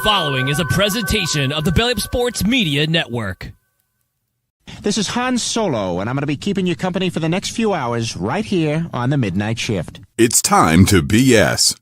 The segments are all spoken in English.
following is a presentation of the Belly Up Sports Media Network. This is Han Solo, and I'm going to be keeping you company for the next few hours right here on the Midnight Shift. It's time to BS.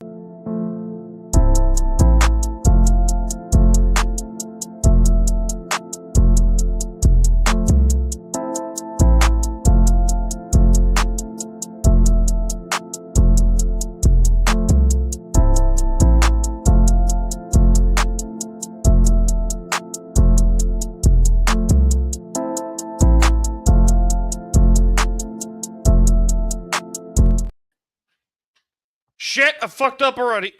Shit, I fucked up already.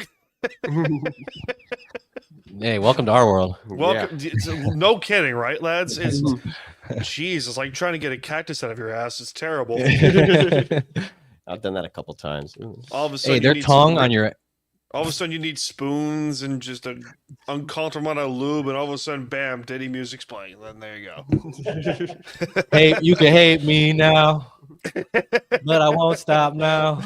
Hey, welcome to our world. Welcome. Yeah. No kidding, right, lads? It's jeez, it's like trying to get a cactus out of your ass. It's terrible. I've done that a couple times. All of a sudden, Hey, their tongue on your. All of a sudden, you need spoons and just an uncomfortable amount of lube, and all of a sudden, bam, Diddy music's playing. Then there you go. Hey, you can hate me now, but I won't stop now.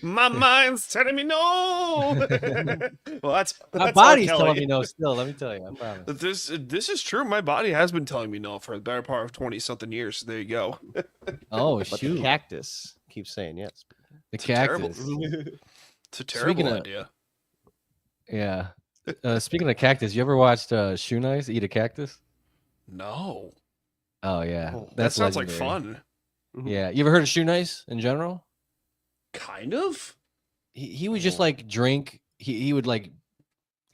My mind's telling me no. Well, that's My body's telling me no. Still, let me tell you, I promise. This is true. My body has been telling me no for the better part of 20-something years. So there you go. Oh But shoot! the cactus keeps saying yes. The Terrible. cactus. It's a terrible Speaking of- idea. Yeah. Speaking of cactus, you ever watched Shoe Nice eat a cactus? No. Oh yeah, Oh, that that's sounds like legendary. fun. Yeah, you ever heard of Shoe Nice in general? Kind of. He would just like drink. He would like,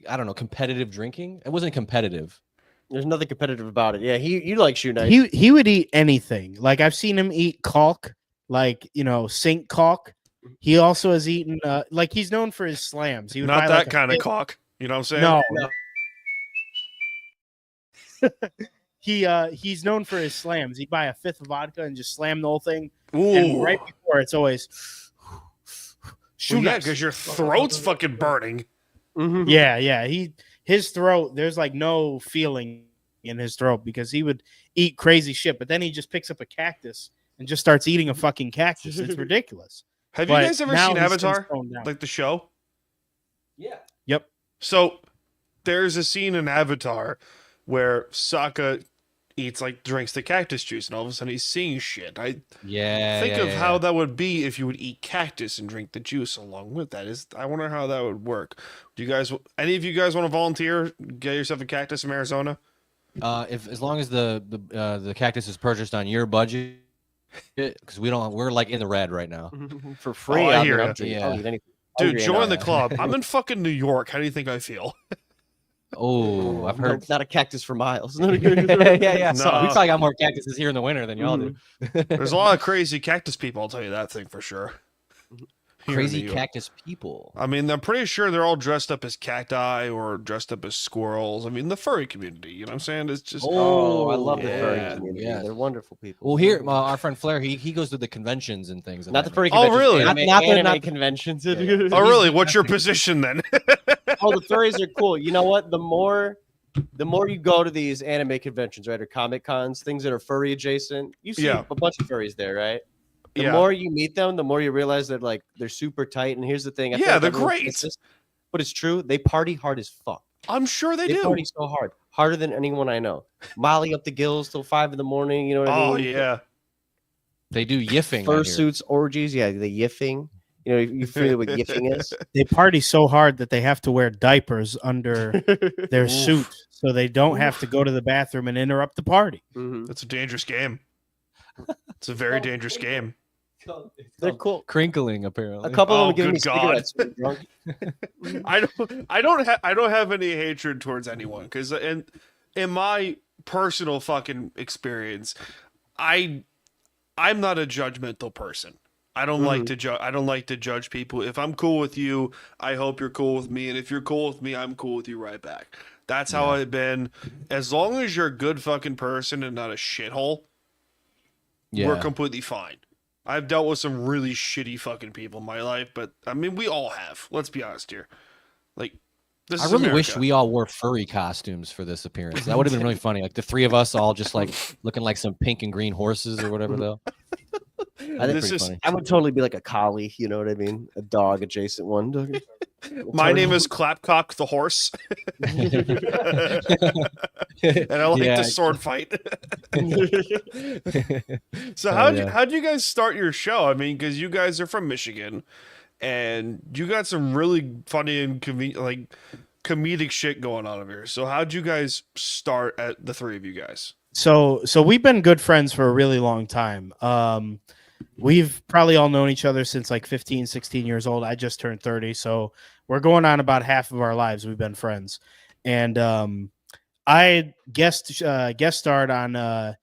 I don't know, competitive drinking. It wasn't competitive. There's nothing competitive about it. Yeah, you like shoe nice. He would eat anything. Like I've seen him eat caulk, like sink caulk. He also has eaten like he's known for his slams. He would Not buy, that like, kind of cock. You know what I'm saying? No. He's known for his slams. He'd buy a fifth of vodka and just slam the whole thing. Ooh. And right before it's always Well, yeah, because your throat's fucking burning. Mhm. Yeah. His throat, there's like no feeling in his throat because he would eat crazy shit, but then he just picks up a cactus and just starts eating a fucking cactus. It's ridiculous. Have you But guys ever now seen he's since Avatar? toned down. Like the show? Yeah. Yep. So there's a scene in Avatar where Sokka drinks the cactus juice, and all of a sudden he's seeing shit. I Yeah. think yeah, of yeah. how that would be if you would eat cactus and drink the juice along with that. I wonder how that would work. Do you guys, any of you guys, want to volunteer? Get yourself a cactus in Arizona. If as long as the cactus is purchased on your budget, because we're like in the red right now. For free. Oh, I I'll hear do- ya. I'll do- Yeah. I'll eat anything. Dude, Hungry join and the all club. I'm in fucking New York. How do you think I feel? Oh, I've that. heard. Not a cactus for miles. yeah. So No. we probably got more cactuses here in the winter than y'all do. There's a lot of crazy cactus people. I'll tell you that thing for sure. Here in Crazy New York. cactus people. I mean, I'm pretty sure they're all dressed up as cacti or dressed up as squirrels. I mean, the furry community. You know what I'm saying? It's just Oh, I love the yeah, furry community. yeah. They're wonderful people. Well, here our friend Flair, he goes to the conventions and things. and Not the that. furry Oh, conventions. really? Not, Not the- anime not the- conventions. Yeah. Oh, really? What's your position then? Oh, the furries are cool. You know what? The more you go to these anime conventions, right, or comic cons, things that are furry adjacent, you see Yeah. a bunch of furries there, right? The Yeah. more you meet them, the more you realize that like they're super tight. And here's the thing, I feel Yeah, like they're everyone great. thinks this, but it's true. They party hard as fuck. I'm sure they They do. party so hard, harder than anyone I know. Molly up the gills till 5 a.m. You know what I Oh mean? yeah. They do yiffing. I hear. Fursuits, orgies, yeah, the yiffing. You know, you feel what yiffing is. They party so hard that they have to wear diapers under their Oof. suit so they don't have to go to the bathroom and interrupt the party. Mhm. That's a dangerous game. It's a very dangerous game. They're cool. Crinkling apparently. A couple Oh, of them give me good God. cigarettes. when drunk. I don't have any hatred towards anyone because in my personal fucking experience, I'm not a judgmental person. I don't like to judge. I don't like to judge people. If I'm cool with you, I hope you're cool with me, and if you're cool with me, I'm cool with you right back. That's how I've been. As long as you're a good fucking person and not a shithole, we're completely fine. I've dealt with some really shitty fucking people in my life, but I mean, we all have. Let's be honest here. Like, this I is really America. wish we all wore furry costumes for this appearance. That would have been really funny. Like the three of us all just like looking like some pink and green horses or whatever though. This pretty is funny. I would totally be like a collie. You know what I mean? A dog adjacent one. my name is Clapcock the horse, and I like Yeah. to sword fight. So Oh, how'd yeah. how'd you guys start your show? I mean, because you guys are from Michigan, and you got some really funny and comedic shit going on over here. So how'd you guys start at the three of you guys? So we've been good friends for a really long time. We've probably all known each other since like 15, 16 years old. I just turned 30, so we're going on about half of our lives we've been friends. And I guest starred on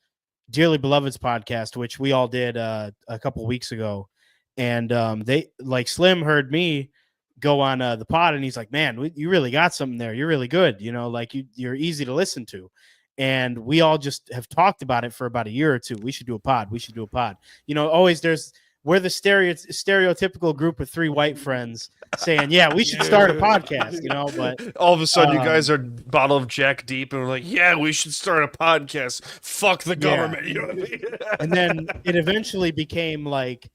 Dearly Beloved's podcast, which we all did a couple weeks ago. And they like Slim heard me go on the pod, and he's like, "Man, you really got something there. You're really good. You know, like you're easy to listen to." And we all just have talked about it for about a year or two. We should do a pod. We should do a pod. You know, always we're the stereotypical group of three white friends saying, "Yeah, we should start a podcast." You know, but All of a sudden, you guys are bottle of Jack deep, and we're like, "Yeah, we should start a podcast. Fuck the government." You know what I mean? and then it eventually became like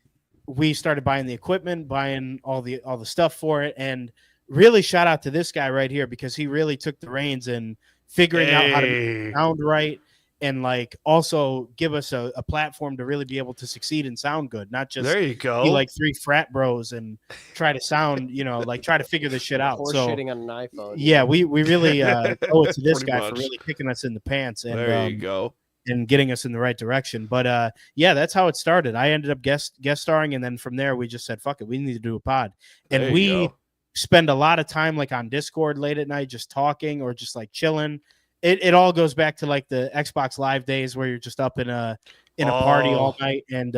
we started buying the equipment, buying all the stuff for it, and really shout out to this guy right here because he really took the reins and figuring out how to make it sound right and like also give us a platform to really be able to succeed and sound good, not just There you go. be like three frat bros and try to sound, you know, like try to figure this shit out. Horse So shitting on an iPhone. yeah, we really owe it to this Pretty guy for much. really kicking us in the pants and There you go. and getting us in the right direction. But yeah, that's how it started. I ended up guest starring, and then from there we just said, fuck it, we need to do a pod. And There you we go. spend a lot of time like on Discord late at night just talking or just like chilling. It all goes back to like the Xbox Live days where you're just up in a party all Oh. night. And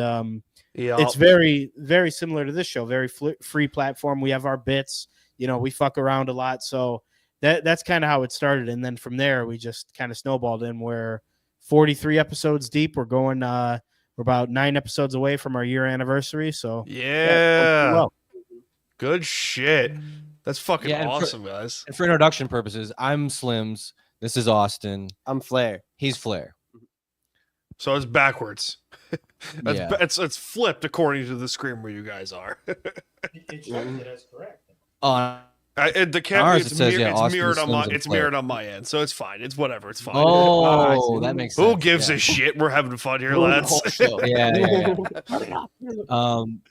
Yeah, it's very, very similar to this show, very free platform. We have our bits, you know, we fuck around a lot. So that's kind of how it started. And then from there, we just kind of snowballed in. We're 43 episodes deep. We're going, we're about 9 episodes away from our year anniversary. So yeah. well. Good shit. That's fucking Yeah, and for- awesome, guys. And for introduction purposes, I'm Slims. This is Austin. I'm Flair. He's Flair. So it's backwards. That's Yeah. it's flipped according to the screen where you guys are. It shows it as correct. The camera Ours, it says, yeah, it's Austin, mirrored on Slims, my and it's Flair. mirrored on my end, so it's fine. It's whatever. It's fine. Oh, that makes sense. Who gives yeah. a shit? We're having fun here, lads. Yeah.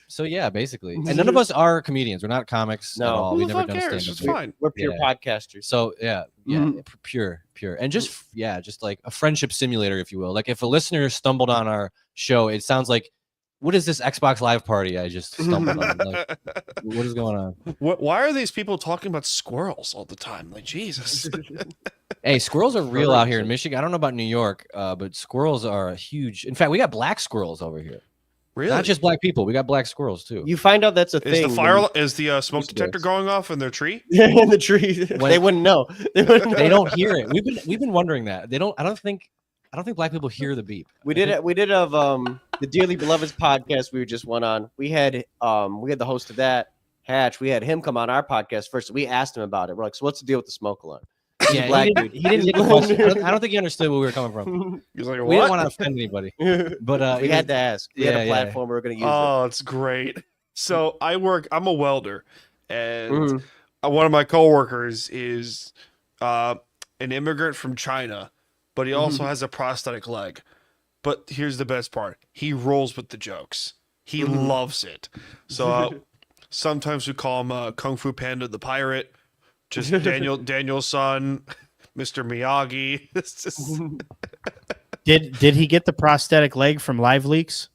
So yeah, basically, and none of us are comedians. We're not comics No. at all. Who We've the never fuck done cares? stand-up. It's fine. We're pure Yeah. podcasters. So yeah, pure, and just just like a friendship simulator, if you will. Like if a listener stumbled on our show, it sounds like, what is this Xbox Live party I just stumbled on? Like, what is going on? Why are these people talking about squirrels all the time? Like Jesus. Hey, squirrels are real out here in Michigan. I don't know about New York, but squirrels are a huge. In fact, we got black squirrels over here. Really? Not just black people. We got black squirrels too. You find out that's a Is thing. the fire is the smoke Yes, detector yes. going off in their tree? in the tree? They wouldn't know. They wouldn't know. They don't hear it. We've been wondering that. They don't. I don't think black people hear the beep. We did it. We did of the Dearly Beloved's podcast. We just went on. We had the host of that, Hatch. We had him come on our podcast first. We asked him about it. We're like, so what's the deal with the smoke alarm? Yeah, black he didn't, dude. he didn't get the question. I don't think he understood where we were coming from. He's like, We didn't what? want to offend anybody. we But had to ask. We had yeah, a yeah. platform we were going to use. Oh, it's great. So I'm a welder, and Mhm. one of my coworkers is an immigrant from China, but he also has a prosthetic leg. But here's the best part: he rolls with the jokes. He loves it. So sometimes we call him Kung Fu Panda the pirate, just Daniel's son, Mr. Miyagi. It's just Did he get the prosthetic leg from Live Leaks?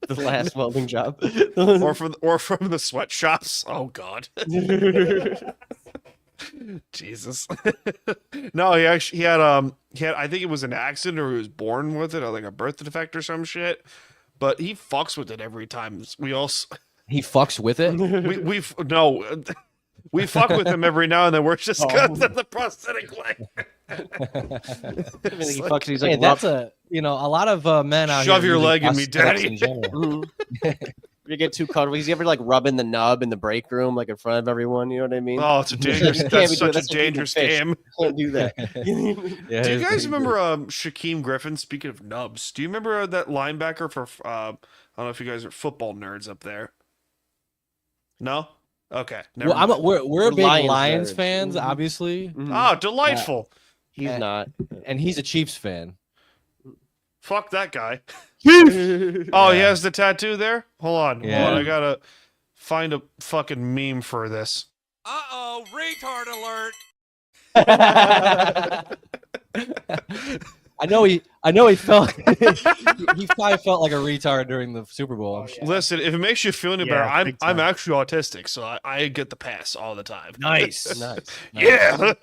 The last welding job. or from the sweatshops. Oh God. Jesus. No, he had I think it was an accident or he was born with it, or like a birth defect or some shit. But he fucks with it every time. We also he fucks with it. we fuck with him every now and then. We're just because of the prosthetic leg. He fucks, he's Hey, like, that's a lot of men out Shove here. your using leg in me, prosthetics daddy. in general. You get too comfortable. He's ever like rubbing the nub in the break room, like in front of everyone. You know what I mean? Oh, it's a dangerous. You can't be That's doing- such a that's like eating dangerous fish. game. Can't do that. Yeah, Do you it's guys pretty remember good. Shaquem Griffin? Speaking of nubs, do you remember that linebacker for? I don't know if you guys are football nerds up there. No. Okay. Never Well, mind. we're big Lions Lions nerds. fans, Mhm. obviously, Oh, delightful. He's Uh, not. and he's a Chiefs fan. Fuck that guy. Oh, he Yeah. has the tattoo there? Hold on. Hold Yeah. on. I gotta find a fucking meme for this. Uh-oh, retard alert. I know he felt he probably felt like a retard during the Super Bowl. I'm sure. Listen, if it makes you feel any Yeah, better, I'm big time. actually autistic, so I get the pass all the time. Nice. Yeah. Our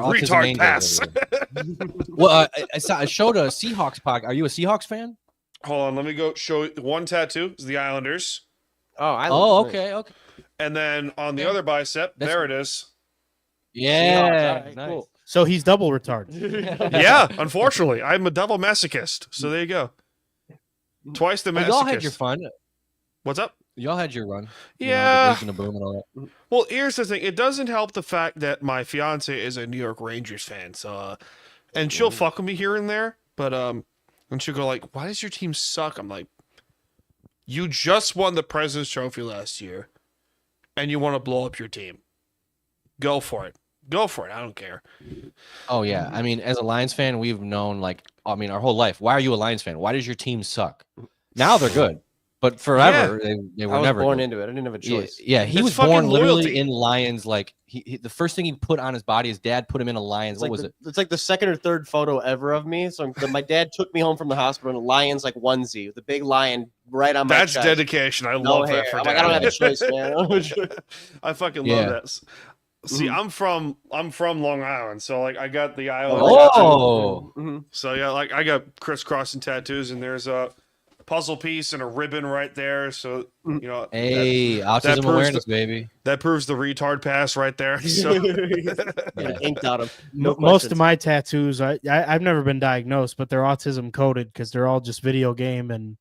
autism Retard angels pass. over there. Well, I showed a Seahawks podcast. Are you a Seahawks fan? Hold on, let me go show you. One tattoo is the Islanders. Oh, okay. And then on the other bicep, That's- there it is. Yeah, Alright, nice. cool. So he's double retarded. Yeah, unfortunately. I'm a double masochist. So there you go. Twice the Well, y'all had masochist. your fun. What's up? Y'all had your run. You know, Yeah. the Legion of Boom and all that. Well, here's the thing. It doesn't help the fact that my fiance is a New York Rangers fan. So, and she'll fuck with me here and there, but and she'll go like, "Why does your team suck?" I'm like, "You just won the President's Trophy last year, and you want to blow up your team. Go for it. Go for it. I don't care." Oh yeah, I mean, as a Lions fan, we've known our whole life. Why are you a Lions fan? Why does your team suck? Now they're good, but forever they I were was never born good. into it. I didn't have a Yeah, choice. yeah, he It's was fucking born literally loyalty. in Lions. Like the first thing he put on his body, his dad put him in a Lions. It's What like was the, it? It's like the second or third photo ever of me. So my dad took me home from the hospital in a Lions like onesie with a big lion right on my That's chest. dedication. I No love hair. that for I'm dad. like, I don't have a choice, man. I don't have a choice. I fucking Yeah. love that. See, Mhm. I'm from Long Island, so like I got the Island. Oh, Mhm. So yeah, like I got crisscrossing tattoos, and there's a puzzle piece and a ribbon right there. So you know, hey, autism proves awareness, baby. that proves the retard pass right there. So Yeah. Inked out of no Most questions. of my tattoos, I've never been diagnosed, but they're autism coded because they're all just video game and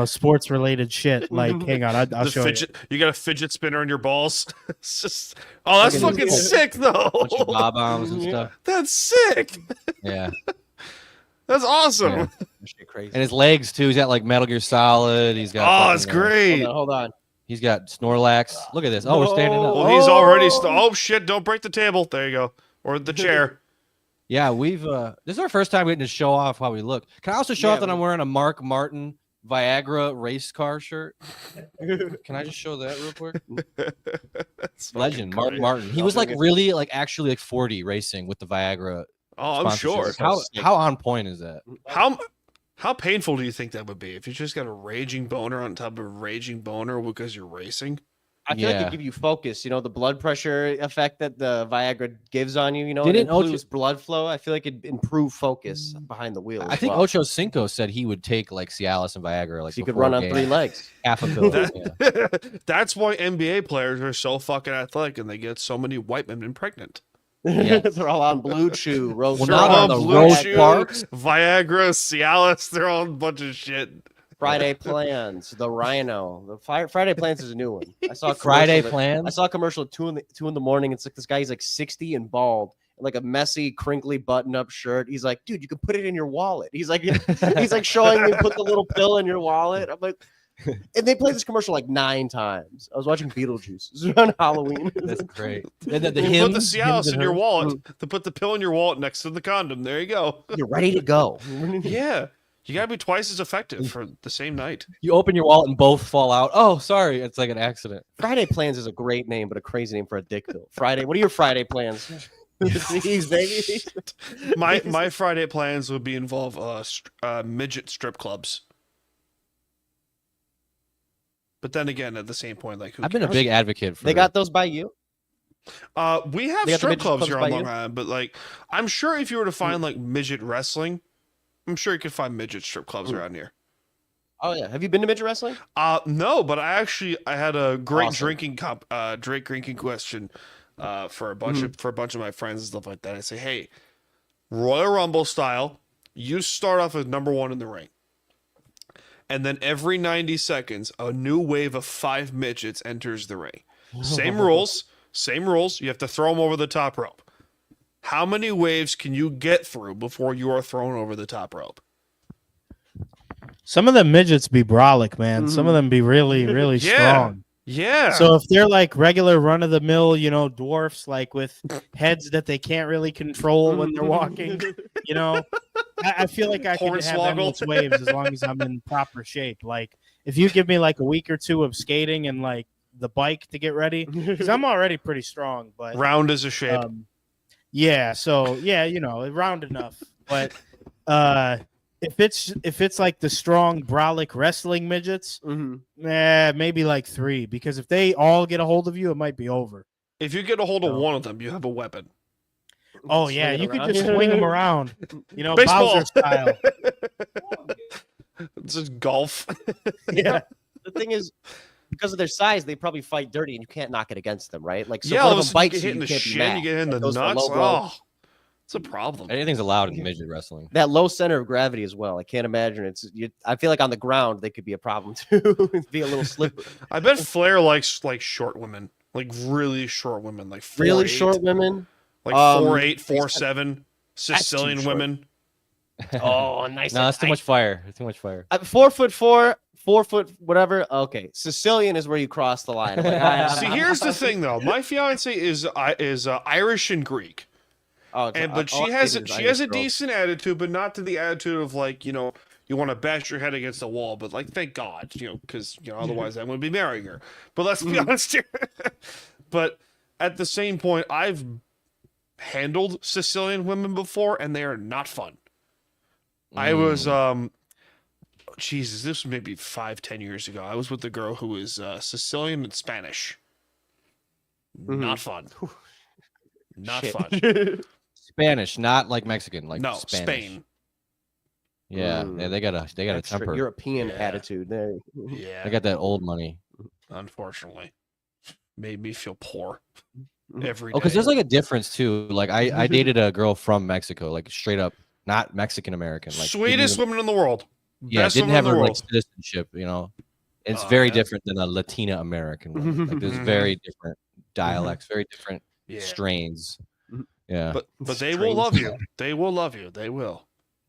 sports related shit. Like, hang on, I'll the show fidget, you got a fidget spinner in your balls. It's just, oh, that's Fucking- fucking sick though. Bunch of bob bombs and stuff. That's sick. Yeah, That's awesome. Yeah. That shit crazy. and his legs too. He's got like Metal Gear Solid. He's got. Oh, fucking, it's great. Hold on. He's got Snorlax. Look at this. Oh, we're standing up. Well, he's already. Oh shit! Don't break the table. There you go, or the chair. Yeah, we've. This is our first time getting to show off how we look. Can I also show off that I'm wearing a Mark Martin Viagra race car shirt? Can I just show that real quick? That's fucking Legend, Mark great. Martin. He was like really, like actually like 40 racing with the Viagra. Oh, I'm sure. sponsorship. How on point is that? How painful do you think that would be if you just got a raging boner on top of a raging boner because you're racing? I feel like Yeah. it give you focus. The blood pressure effect that the Viagra gives on you. It Didn't Ocho- improves blood flow. I feel like it improve focus behind the wheel. I as think well. Ocho Cinco said he would take like Cialis and Viagra like So you could before run a on game. 3 legs. half a pill. Yeah. That's why NBA players are so fucking athletic and they get so many white women pregnant. Yeah. They're all on Blue Chew, Rose. Well, They're not all on the Blue Rose Chew, Parks. Viagra, Cialis. They're all a bunch of shit. Friday Plans, the Rhino. The Friday Plans is a new one. I saw a Friday commercial that- plans. I saw a commercial at 2 in the morning. It's like this guy. He's like 60 and bald, and like a messy, crinkly button-up shirt. He's like, dude, you can put it in your wallet. He's like showing me put the little pill in your wallet. I'm like, and they played this commercial like 9 times. I was watching Beetlejuice. It was around Halloween. That's great. And the You hymns, put the Cialis hymns in and your hers. wallet. To put the pill in your wallet next to the condom. There you go. You're ready to go. Yeah. You gotta be twice as effective for the same night. You open your wallet and both fall out. Oh, sorry, it's like an accident. Friday Plans is a great name, but a crazy name for a dick pill. Friday. What are your Friday plans? These baby. My Friday plans would be involve midget strip clubs. But then again, at the same point, like who I've been a cares? big advocate for. They got those by you. We have They got the strip midget clubs clubs here by on Long you? Island, but like I'm sure if you were to find like midget wrestling, I'm sure you could find midget strip clubs around here. Oh yeah. Have you been to midget wrestling? No, but I had a great Awesome. drinking question for a bunch of my friends and stuff like that. I say, hey, Royal Rumble style, you start off as number 1 in the ring. and then every 90 seconds, a new wave of 5 midgets enters the ring. Same rules. You have to throw them over the top rope. How many waves can you get through before you are thrown over the top rope? Some of them midgets be brolic, man. Some of them be really, really strong. Yeah. So if they're like regular run of the mill, dwarfs like with heads that they can't really control when they're walking, I feel like I can have Hornswoggle. endless waves as long as I'm in proper shape. Like if you give me like a week or two of skating and like the bike to get ready, because I'm already pretty strong, but Round as a shape. yeah. So yeah, round enough, but if it's like the strong brolic wrestling midgets, maybe like 3, because if they all get a hold of you, it might be over. If you get a hold of one of them, you have a weapon. Oh yeah, you could just swing them around, Baseball. Bowser style. It's just golf. Yeah. The thing is, because of their size, they probably fight dirty, and you can't knock it against them, right? Like, so Yeah, one all of of a them sudden you bites get hit in you the can't be shin, mad. you get hit in the That goes for nuts. low blow. Oh, it's a problem. Anything's allowed in midget wrestling. That low center of gravity as well. I can't imagine I feel like on the ground they could be a problem too. Be a little slippery. I bet Flair likes like short women, like really short women, like 4'8", Really short women. like 4'8", 4'7", Sicilian short. women. Oh, nice. No, it's too much fire. It's too much fire. 4'4", 4 foot, whatever. Okay, Sicilian is where you cross the line. I'm like, See, here's the thing though. My fiance is Irish and Greek. But she has a decent attitude, but not to the attitude of like, you want to bash your head against the wall. But like, thank God, because otherwise I wouldn't be marrying her. But let's be honest here. But at the same point, I've handled Sicilian women before, and they are not fun. I was Jesus, this was maybe 5-10 years ago. I was with a girl who was Sicilian and Spanish. Not fun. Not Shit. fun. Spanish, not like Mexican, like No, Spanish. Spain. Yeah, they got a Extra temper. European Yeah. attitude there. Yeah. They got that old money. Unfortunately, made me feel poor every day. Oh, because there's like a difference too. Like I dated a girl from Mexico, like straight up, not Mexican American. Like sweetest women in the world. Yeah, Best didn't woman have in the her like world. citizenship. It's Oh, very yeah. different than a Latina American one. Like there's very different dialects, very different Yeah. strains. Yeah, But they will love you. They will love you. They will.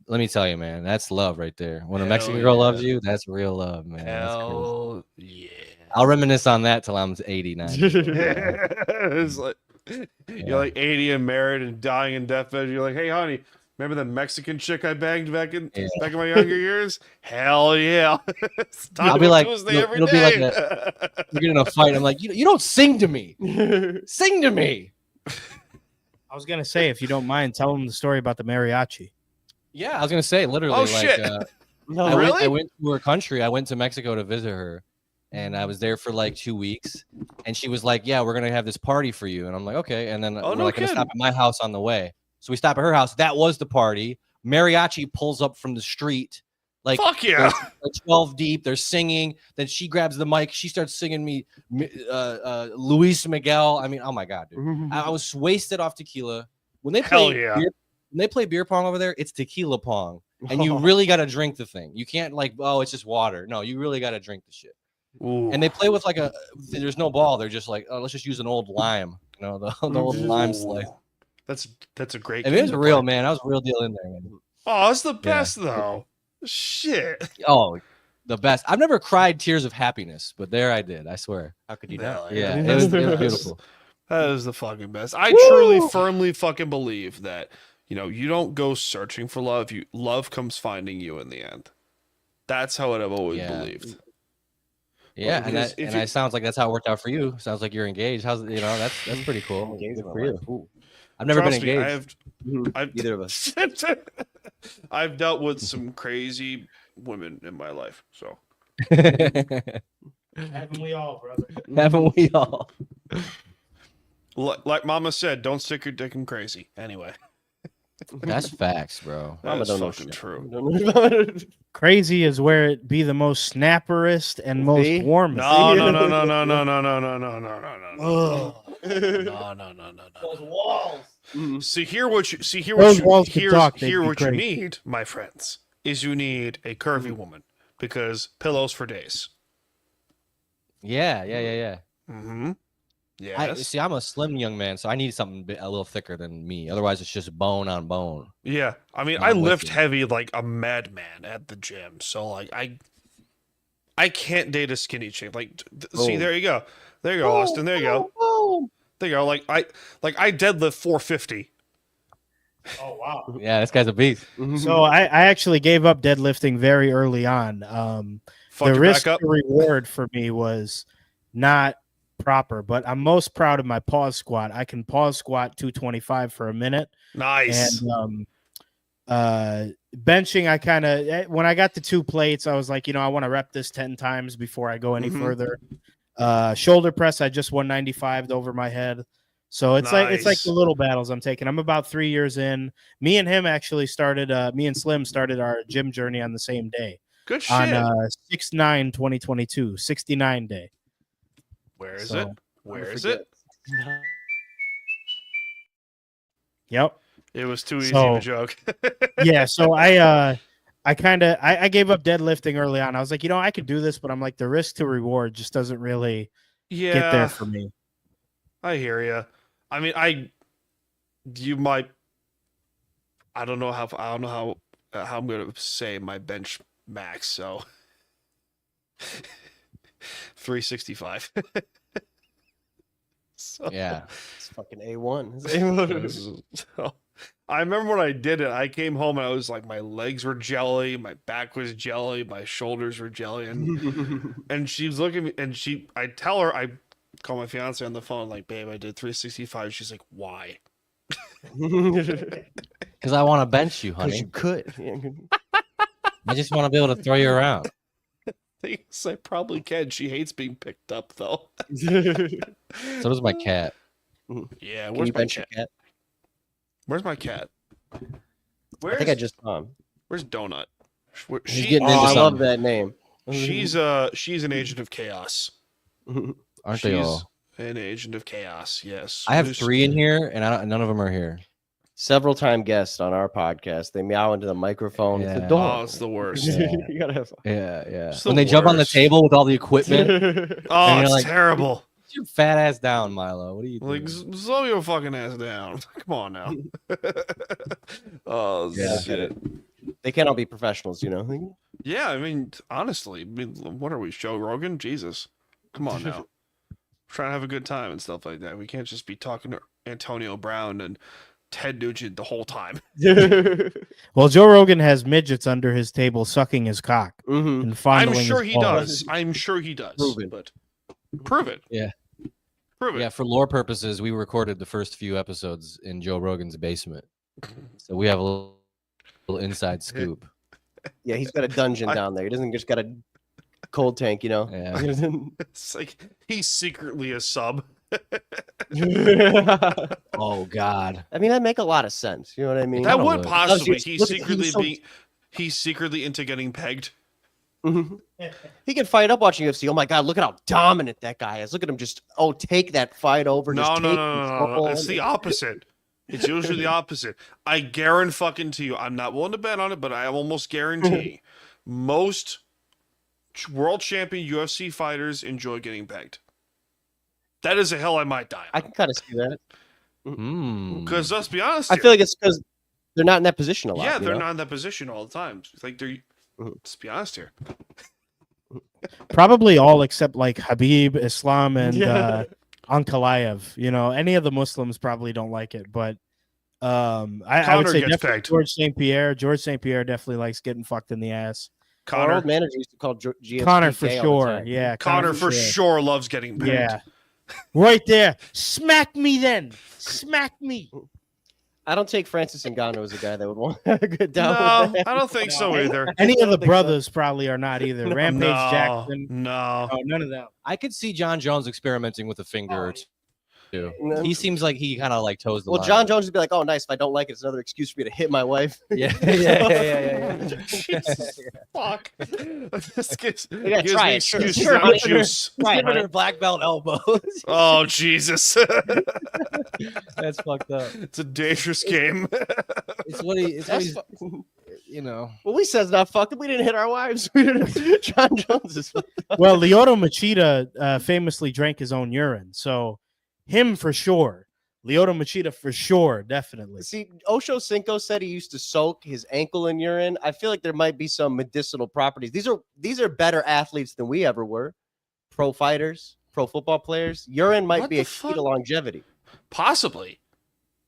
let me tell you, man, that's love right there. When a Hell Mexican girl yeah. loves you, that's real love, man. That's crazy. Hell yeah. I'll reminisce on that till I'm 89. It's like, Yeah. you're like 80 and married and dying in deathbed. You're like, hey, honey, remember the Mexican chick I banged back in my younger years? Hell yeah. It's I'll be like, Tuesday every it'll be like day. We're getting in a fight. I'm like, you don't sing to me. Sing to me. I was gonna say, if you don't mind, tell them the story about the mariachi. Yeah, I was gonna say literally. Oh, like, shit. No, I went to her country. I went to Mexico to visit her, and I was there for like 2 weeks. And she was like, "Yeah, we're gonna have this party for you." And I'm like, "Okay." And then we're no like gonna kidding. stop at my house on the way. So we stop at her house. That was the party. Mariachi pulls up from the street, like Fuck yeah. like 12 deep. They're singing. Then she grabs the mic. She starts singing me Luis Miguel. I mean, oh my god, dude. I was wasted off tequila. When they Hell play yeah. when they play beer pong over there, it's tequila pong. And you really got to drink the thing. You can't like, oh, it's just water. No, you really got to drink the shit. Ooh. And they play with like there's no ball. They're just like, oh, let's just use an old lime. The old lime slice. That's a great And game it was to real, play. man. I was a real deal in there, man. Oh, it's the best though. Shit. Oh, the best. I've never cried tears of happiness, but there I did. I swear. How could you Hell not? Yeah, it was beautiful. That is the fucking best. I truly, firmly fucking believe that, you don't go searching for love. Love comes finding you in the end. That's how I've always Yeah. believed. Yeah, Well, because if it sounds like that's how it worked out for you. Sounds like you're engaged. That's pretty cool. Engaged Good in for my you. life. Ooh. I've never Trust been me, engaged. I've Neither of us. I've dealt with some crazy women in my life. So Haven't we all, brother? Haven't we all? like Mama said, don't stick your dick in crazy. Anyway, That's facts, bro. Mama that's don't know fucking shit. true. Crazy is where it be the most snapperest and most See? warmest. No, no, no, no, no, no, no, no, no, no, no, no, no. Ugh. Mhm. See here what you Those walls can talk, they'd here be what you great. need, my friends, is you need a curvy woman. because pillows for days. Yeah. Mm-hmm. I Yes. see. I'm a slim young man, so I need something a little thicker than me. Otherwise, it's just bone on bone. Yeah. I mean, I'm I with lift you. heavy like a madman at the gym. So like I can't date a skinny chick. Like see, Oh. there you go. There you go, Austin. There you go. There you go. Like I deadlift 450. Oh wow. Yeah, this guy's a beast. So I actually gave up deadlifting very early on. Fuck The your risk back up. to reward for me was not proper, but I'm most proud of my pause squat. I can pause squat 225 for a minute. Nice. And benching, I kind of, when I got the 2 plates, I was like, I want to rep this 10 times before I go any Mhm. further. Shoulder press, I just 195'd over my head. So it's like Nice. the little battles I'm taking. I'm about 3 years in. Me and him actually started, me and Slim started our gym journey on the same day Good shit. on 6/9/2022, 69 day. Where is so- it? Where is it? Yep. It was too easy So- of a joke. Yeah. So I gave up deadlifting early on. I was like, I could do this, but I'm like, the risk to reward just doesn't really Yeah. get there for me. I hear you. I mean, you might. I don't know how I'm gonna say my bench max. So 365. So, Yeah. It's fucking A1. so, I remember when I did it. I came home and I was like, my legs were jelly, my back was jelly, my shoulders were jelly, and she's looking at me, and I tell her, I call my fiance on the phone, like, babe, I did 365. She's like, why? Because I want to bench you, Because honey. you could. I just want to be able to throw you around. Thinks I probably can. She hates being picked up though. So does my cat. Yeah, Can where's you my bench your cat? cat? Where's my cat? I Where's think I just saw him. Where's Donut? He's getting Oh, into I love something. that name. she's an agent of chaos. Aren't they She's all? an agent of chaos. Yes. I have There's- 3 in here, and none of them are here. Several time guests on our podcast. They meow into the microphone. It's Yeah. a Oh, dog. it's the worst. Yeah. You gotta have Yeah. It's the When they jump on the worst. table with all the equipment, Oh, And you're it's like- terrible. Get your fat ass down, Milo. What are you Like, doing? slow your fucking ass down. Come on now. Oh, Yeah. shit. They can't all be professionals, you know. Yeah, I mean, honestly, what are we, Joe Rogan? Jesus. Come on now. Trying to have a good time and stuff like that. We can't just be talking to Antonio Brown and Ted Nugent the whole time. Well, Joe Rogan has midgets under his table sucking his cock Mm-hmm. and fondling I'm sure his he balls. does. I'm sure he does. Prove it. But prove it. Yeah. Prove it. Yeah, for lore purposes, we recorded the first few episodes in Joe Rogan's basement, so we have a little inside scoop. Yeah, he's got a dungeon down there. He doesn't just got a cold tank, you know. Yeah. It's like he's secretly a sub. Oh God. I mean, that make a lot of sense. You know what I mean? That kinda would would. possibly. He was so- He's secretly into getting pegged. Mhm. He can fight up watching UFC. Oh my God, look at how dominant that guy is. Look at him just, take that fight over. No, just no, take no, no, no, control. no. It's the opposite. It's usually the opposite. I guarantee you. I'm not willing to bet on it, but I almost guarantee most world champion UFC fighters enjoy getting pegged. That is a hill I might die I on. can kind of see that. Hmm. Because let's be honest, I here, feel like it's because they're not in that position a lot. yeah, you they're know? not in that position all the time. It's like they're. Mhm. Let's be honest here. Probably all except like Habib, Islam, and Yeah. Ankalaev. Any of the Muslims probably don't like it, but I would Conor say gets definitely pegged. George St. Pierre. George St. Pierre definitely likes getting fucked in the ass. Our Connor, old manager used to call GSP Connor for all the sure. time. Yeah, Connor for sure loves getting pegged. Yeah, right there. Smack me then. Smack me. I don't take Francis Ngannou as a guy that would want to get down No, with that. I don't think so either. Any of the think so. brothers probably are not either. Rampage No, Jackson. no. No, none of them. I could see John Jones experimenting with a finger or two. No. He seems like he kind of like toes the Well, line. John Jones would be like, "Oh, nice. If I don't like it, it's another excuse for me to hit my wife." Yeah, yeah. Jesus, fuck. This gives gotta gives try me it. Sure, excuses sure, not honey. juice. Right, Giving honey. her black belt elbows. Oh, Jesus. That's fucked up. It's a dangerous game. It's what he. It's what That's he's. fu- you know. Well, we said it's not fucked up. We didn't hit our wives. John Jones is. Well, Lyoto Machida famously drank his own urine, so him for sure. Lyoto Machida for sure, definitely. See, Ocho Cinco said he used to soak his ankle in urine. I feel like there might be some medicinal properties. These are better athletes than we ever were. Pro fighters, pro football players. Urine might What be the a key fuck? to longevity. Possibly.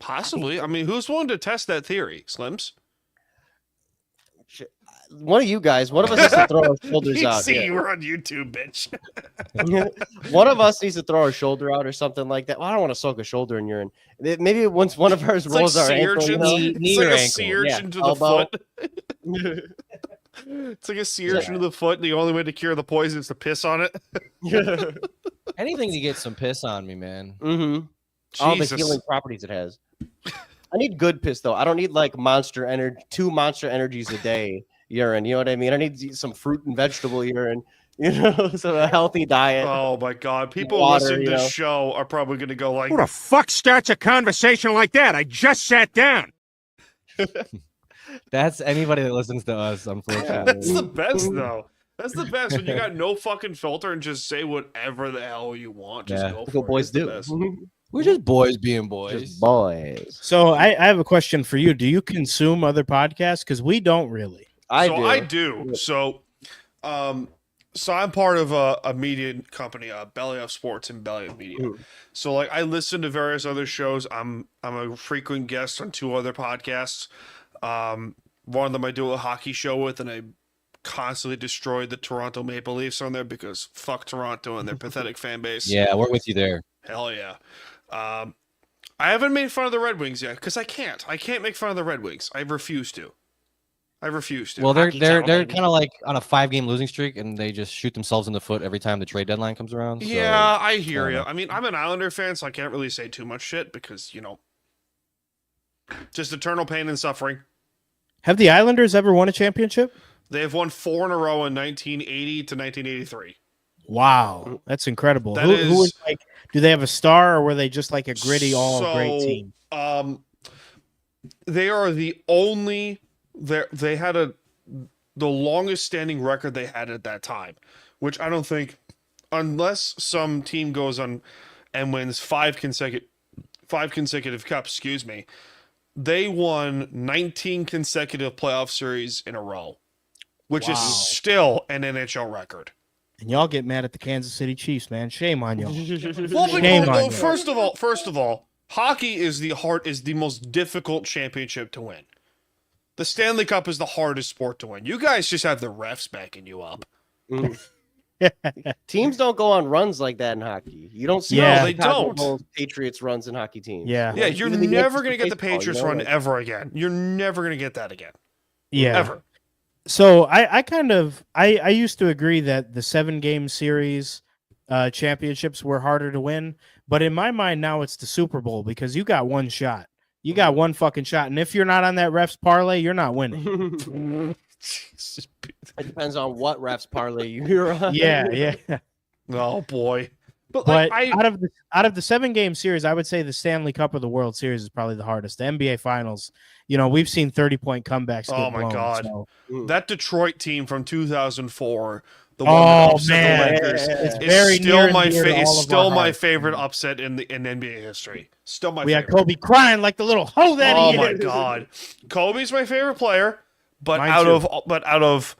I mean, who's willing to test that theory, Slims? One of you guys, one of us needs to throw our shoulders out. See, Yeah. you were on YouTube, bitch. One of us needs to throw our shoulder out or something like that. Well, I don't want to soak a shoulder in urine. Maybe once one of ours It's like rolls our sea ankle, you urchins. know? Knee It's like or a ankle. sea urchin Yeah, to the elbow. foot. It's like a sea urchin to the foot. The only way to cure the poison is to piss on it. Anything to get some piss on me, man. Mm-hmm. All the Jesus. healing properties it has. I need good piss though. I don't need like Monster Energy, 2 Monster Energies a day urine. You know what I mean? I need some fruit and vegetable urine. You know, so a healthy diet. Oh my god. People Water, listening to you this know. show are probably gonna go like, Who the fuck starts a conversation like that? I just sat down. That's anybody that listens to us, unfortunately. that's the best though. That's the best when you got no fucking filter and just say whatever the hell you want. Just Yeah. go That's for what it. boys It's the do. best. We're just boys being boys. Just boys. So I have a question for you. Do you consume other podcasts? Because we don't really. I do. So I'm part of a media company, Belly Up Sports and Belly Up Media. Mhm. So like I listen to various other shows. I'm a frequent guest on 2 other podcasts. One of them I do a hockey show with, and I constantly destroyed the Toronto Maple Leafs on there because fuck Toronto and their pathetic fan base. Yeah, we're with you there. Hell yeah. I haven't made fun of the Red Wings yet because I can't. I can't make fun of the Red Wings. I refuse to. Well, they're Hockey town, baby. kind of like on a 5-game losing streak, and they just shoot themselves in the foot every time the trade deadline comes around. So, Yeah, I hear I you. don't I mean, I'm an Islander fan, so I can't really say too much shit because, you know, just eternal pain and suffering. Have the Islanders ever won a championship? They have won 4 in a row in 1980 to 1983. Wow, that's incredible. That Who is- was like? Do they have a star, or were they just like a gritty, all great So, team? They are the only. They had the longest standing record they had at that time, which I don't think, unless some team goes on and wins 5 consecutive cups. Excuse me. They won 19 consecutive playoff series in a row, which is Wow. still an NHL record. And y'all get mad at the Kansas City Chiefs, man. Shame on y'all. Well, Shame on you. first of all, hockey is the most difficult championship to win. The Stanley Cup is the hardest sport to win. You guys just have the refs backing you up. Teams don't go on runs like that in hockey. You don't see Yeah. all They Chicago don't. Bulls, Patriots runs in hockey teams. Yeah. Yeah, you're Even the never Yankees going to get the baseball, Patriots you know, run like- ever again. You're never going to get that again. Yeah. Ever. So I used to agree that the 7-game series championships were harder to win, but in my mind now it's the Super Bowl because you got one shot. You got one fucking shot, and if you're not on that refs parlay, you're not winning. It depends on what refs parlay you're on. Yeah. Oh boy. But But like, out of the 7-game series, I would say the Stanley Cup or the World Series is probably the hardest. The NBA Finals, we've seen 30-point comebacks. Oh get my blown, God. so- that Detroit team from 2004, the Oh, one that upset man. the Lakers, It's is very near still and my dear to all it's of still our my hearts, favorite man. upset in NBA history. Still my We had favorite. Kobe crying like the little hoe that Oh he my is. God, Kobe's my favorite player, but Mine out too. of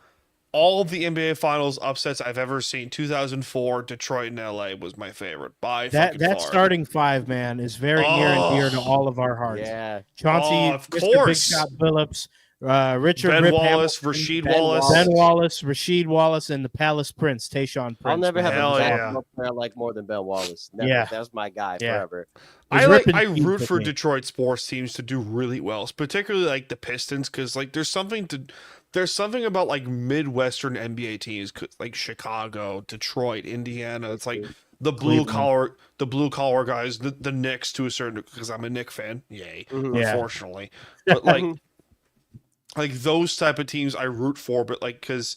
all of the NBA Finals upsets I've ever seen, 2004 Detroit and LA was my favorite by fucking That far. starting 5, man, is very near and dear to Oh. all of our hearts. Yeah. Chauncey, Oh, of Mr. course. Big Shot Phillips, Richard Ben Rip Wallace, Hamilton, Rasheed Ben Wallace. Ben Wallace, Rasheed Wallace, and the Palace Prince, Tayshaun Prince. I'll never have man. Hell a yeah. player I like more than Ben Wallace. Never. Yeah. That was my guy Yeah. forever. His I ripping team root took for me. Detroit sports teams to do really well, particularly like the Pistons, because like there's something about like Midwestern NBA teams like Chicago, Detroit, Indiana. It's like the blue collar guys, the Knicks to a certain, because I'm a Knicks fan, yay, Mhm. Yeah. unfortunately, but like those type of teams I root for, but like because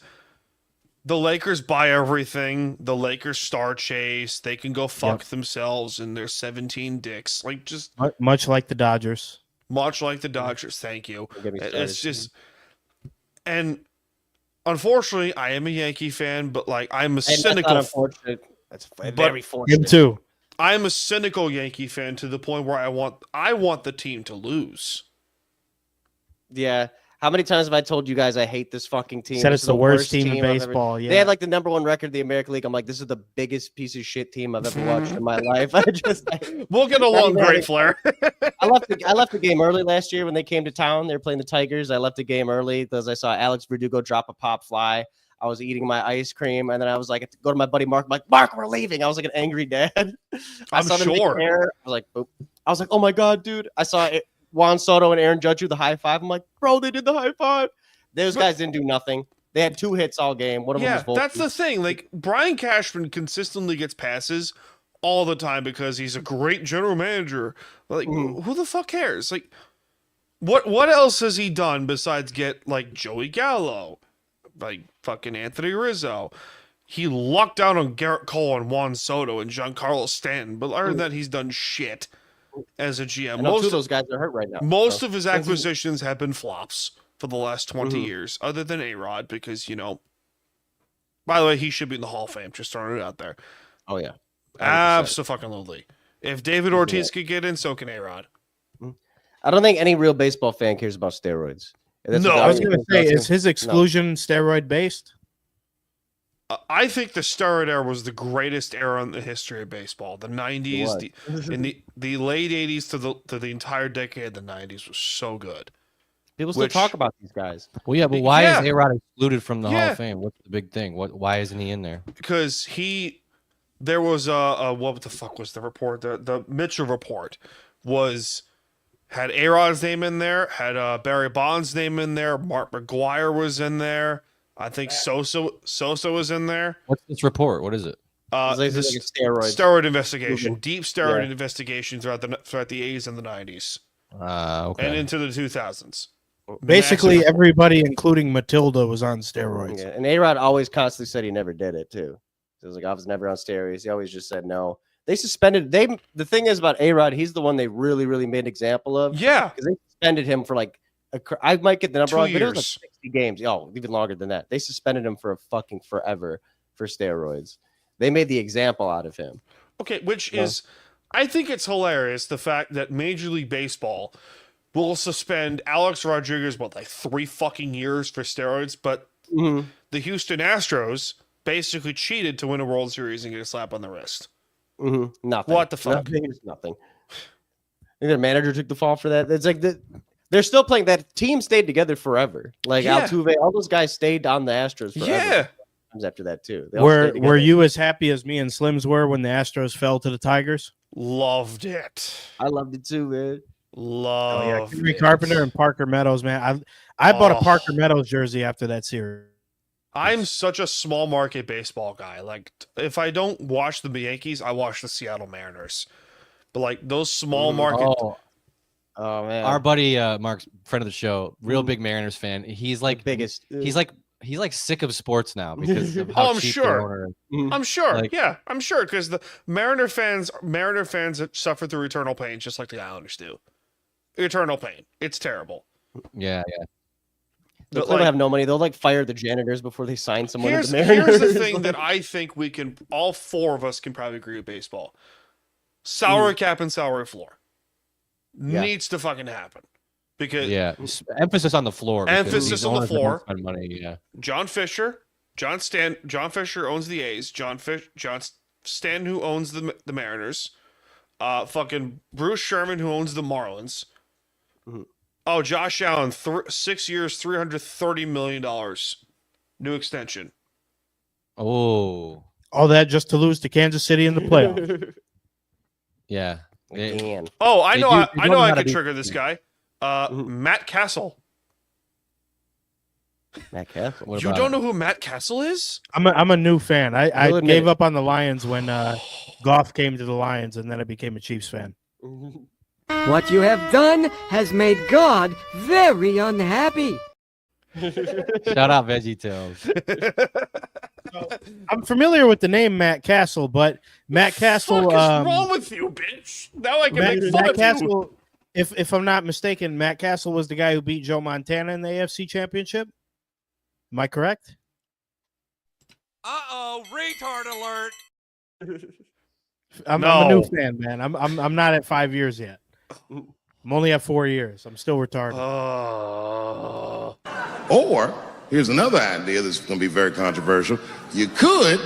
the Lakers buy everything, the Lakers star chase, they can go fuck themselves and their 17 dicks, like just Much like the Dodgers. much like the Dodgers. Thank you. Don't get me started. It's just And unfortunately, I am a Yankee fan, but like I'm a And that's cynical. not unfortunate. That's very Him fortunate. too. I'm a cynical Yankee fan to the point where I want the team to lose. Yeah. How many times have I told you guys I hate this fucking team? Said This it's is the worst team in I've ever- baseball. Yeah. They had like the #1 record in the American League. I'm like, this is the biggest piece of shit team I've ever watched in my life. I just We'll get along great, Flair. I left the game early last year when they came to town. They were playing the Tigers. I left the game early because I saw Alex Verdugo drop a pop fly. I was eating my ice cream, and then I was like, go to my buddy Mark. I'm like, Mark, we're leaving. I was like an angry dad. I'm saw them make sure. an error. I was like, boop. I was like, oh my god, dude. I saw it, Juan Soto and Aaron Judge do the high five. I'm like, bro, they did the high five. Those guys didn't do nothing. They had 2 hits all game. One of them Yeah, was that's Volpe. the thing. Like Brian Cashman consistently gets passes all the time because he's a great general manager. Like who the fuck cares? Like what else has he done besides get like Joey Gallo, like fucking Anthony Rizzo? He lucked out on Garrett Cole and Juan Soto and Giancarlo Stanton, but other than that, he's done shit as a GM. And 2 of those guys are hurt right now. Most so. of his acquisitions have been flops for the last 20 Mhm. years, other than A-Rod, because, by the way, he should be in the Hall of Fame. Just throwing it out there. Oh yeah. 100%. Absolutely. If David Ortiz could get in, so can A-Rod. I don't think any real baseball fan cares about steroids. That's No. what I was Dominic going to say, Johnson- is his exclusion steroid based? I think the steroid era was the greatest era in the history of baseball. The 90s, in the late 80s to the entire decade of the 90s was so good. People still which- talk about these guys. Well, yeah, but why Yeah. is A-Rod excluded from the Hall Yeah. of Fame? What's the big thing? Why isn't he in there? Because there was a what the fuck was the report? The Mitchell report had A-Rod's name in there, had Barry Bonds' name in there, Mark McGuire was in there. I think Sosa was in there. What's this report? What is it? It's like This steroids. steroid investigation, deep steroid Yeah. investigation throughout the 80s and the 90s Okay. and into the 2000s. Basically, Massive- everybody, including Matilda, was on steroids. Yeah, and A-Rod always constantly said he never did it too. It was like I was never on steroids. He always just said no. They suspended. The thing is about A-Rod, he's the one they really, really made an example of. Yeah, Because they suspended him for like I might get the number 2 wrong, but it was like years. 60 games. Oh, even longer than that. They suspended him for a fucking forever for steroids. They made the example out of him. Okay, which Yeah. is, I think it's hilarious the fact that Major League Baseball will suspend Alex Rodriguez, like 3 fucking years for steroids, but the Houston Astros basically cheated to win a World Series and get a slap on the wrist. Nothing. What the fuck? Nothing. I think their manager took the fall for that. It's like they're still playing. That team stayed together forever. Like Yeah. Altuve, all those guys stayed on the Astros forever. Yeah. After that too. They all Were stayed together. you as happy as me and Slims were when the Astros fell to the Tigers? Loved it. I loved it too, man. Loved Henry it. Carpenter and Parker Meadows, man. I bought a Oh. Parker Meadows jersey after that series. I'm such a small market baseball guy. Like, if I don't watch the Yankees, I watch the Seattle Mariners. But like those small market, Oh man. Our buddy Mark's friend of the show, real big Mariners fan. He's like biggest. He's like sick of sports now because of how Oh, I'm cheap sure. their owner is. I'm sure. Like- Yeah, I'm sure because the Mariner fans that suffer through eternal pain, just like the Islanders do. Eternal pain. It's terrible. Yeah, yeah. They'll But, clearly like, have no money. They'll like fire the janitors before they sign someone. here's in the Mariners. the thing that I think we can, all 4 of us can probably agree with baseball. Salary cap and salary floor Yeah. needs to fucking happen because Yeah. Emphasis on the floor. because Emphasis these on the owners that floor. don't spend money, yeah. John Fisher owns the A's. John Stan, who owns the Mariners. Fucking Bruce Sherman, who owns the Marlins. Mhm. Oh, Josh Allen, 6 years, $330 million, new extension. Oh, All that just to lose to Kansas City in the playoffs. yeah. They- Man. Oh, I They know, do- I they don't know, know I how to could do- trigger this guy. Mhm. Matt Castle. Matt Castle. What You about don't it? know who Matt Castle is? I'm a new fan. I I'll admit gave it. up on the Lions when Goff came to the Lions, and then I became a Chiefs fan. What you have done has made God very unhappy. Shout out Veggie Tales. I'm familiar with the name Matt Castle, but Matt Castle. What is wrong with you, bitch? Now I can make fun Matt of you. Castle. If I'm not mistaken, Matt Castle was the guy who beat Joe Montana in the AFC Championship. Am I correct? Uh-oh, retard alert. I'm a new No. fan, man. I'm not at 5 years yet. I'm only at 4 years. I'm still retarded. Or here's another idea that's going to be very controversial. You could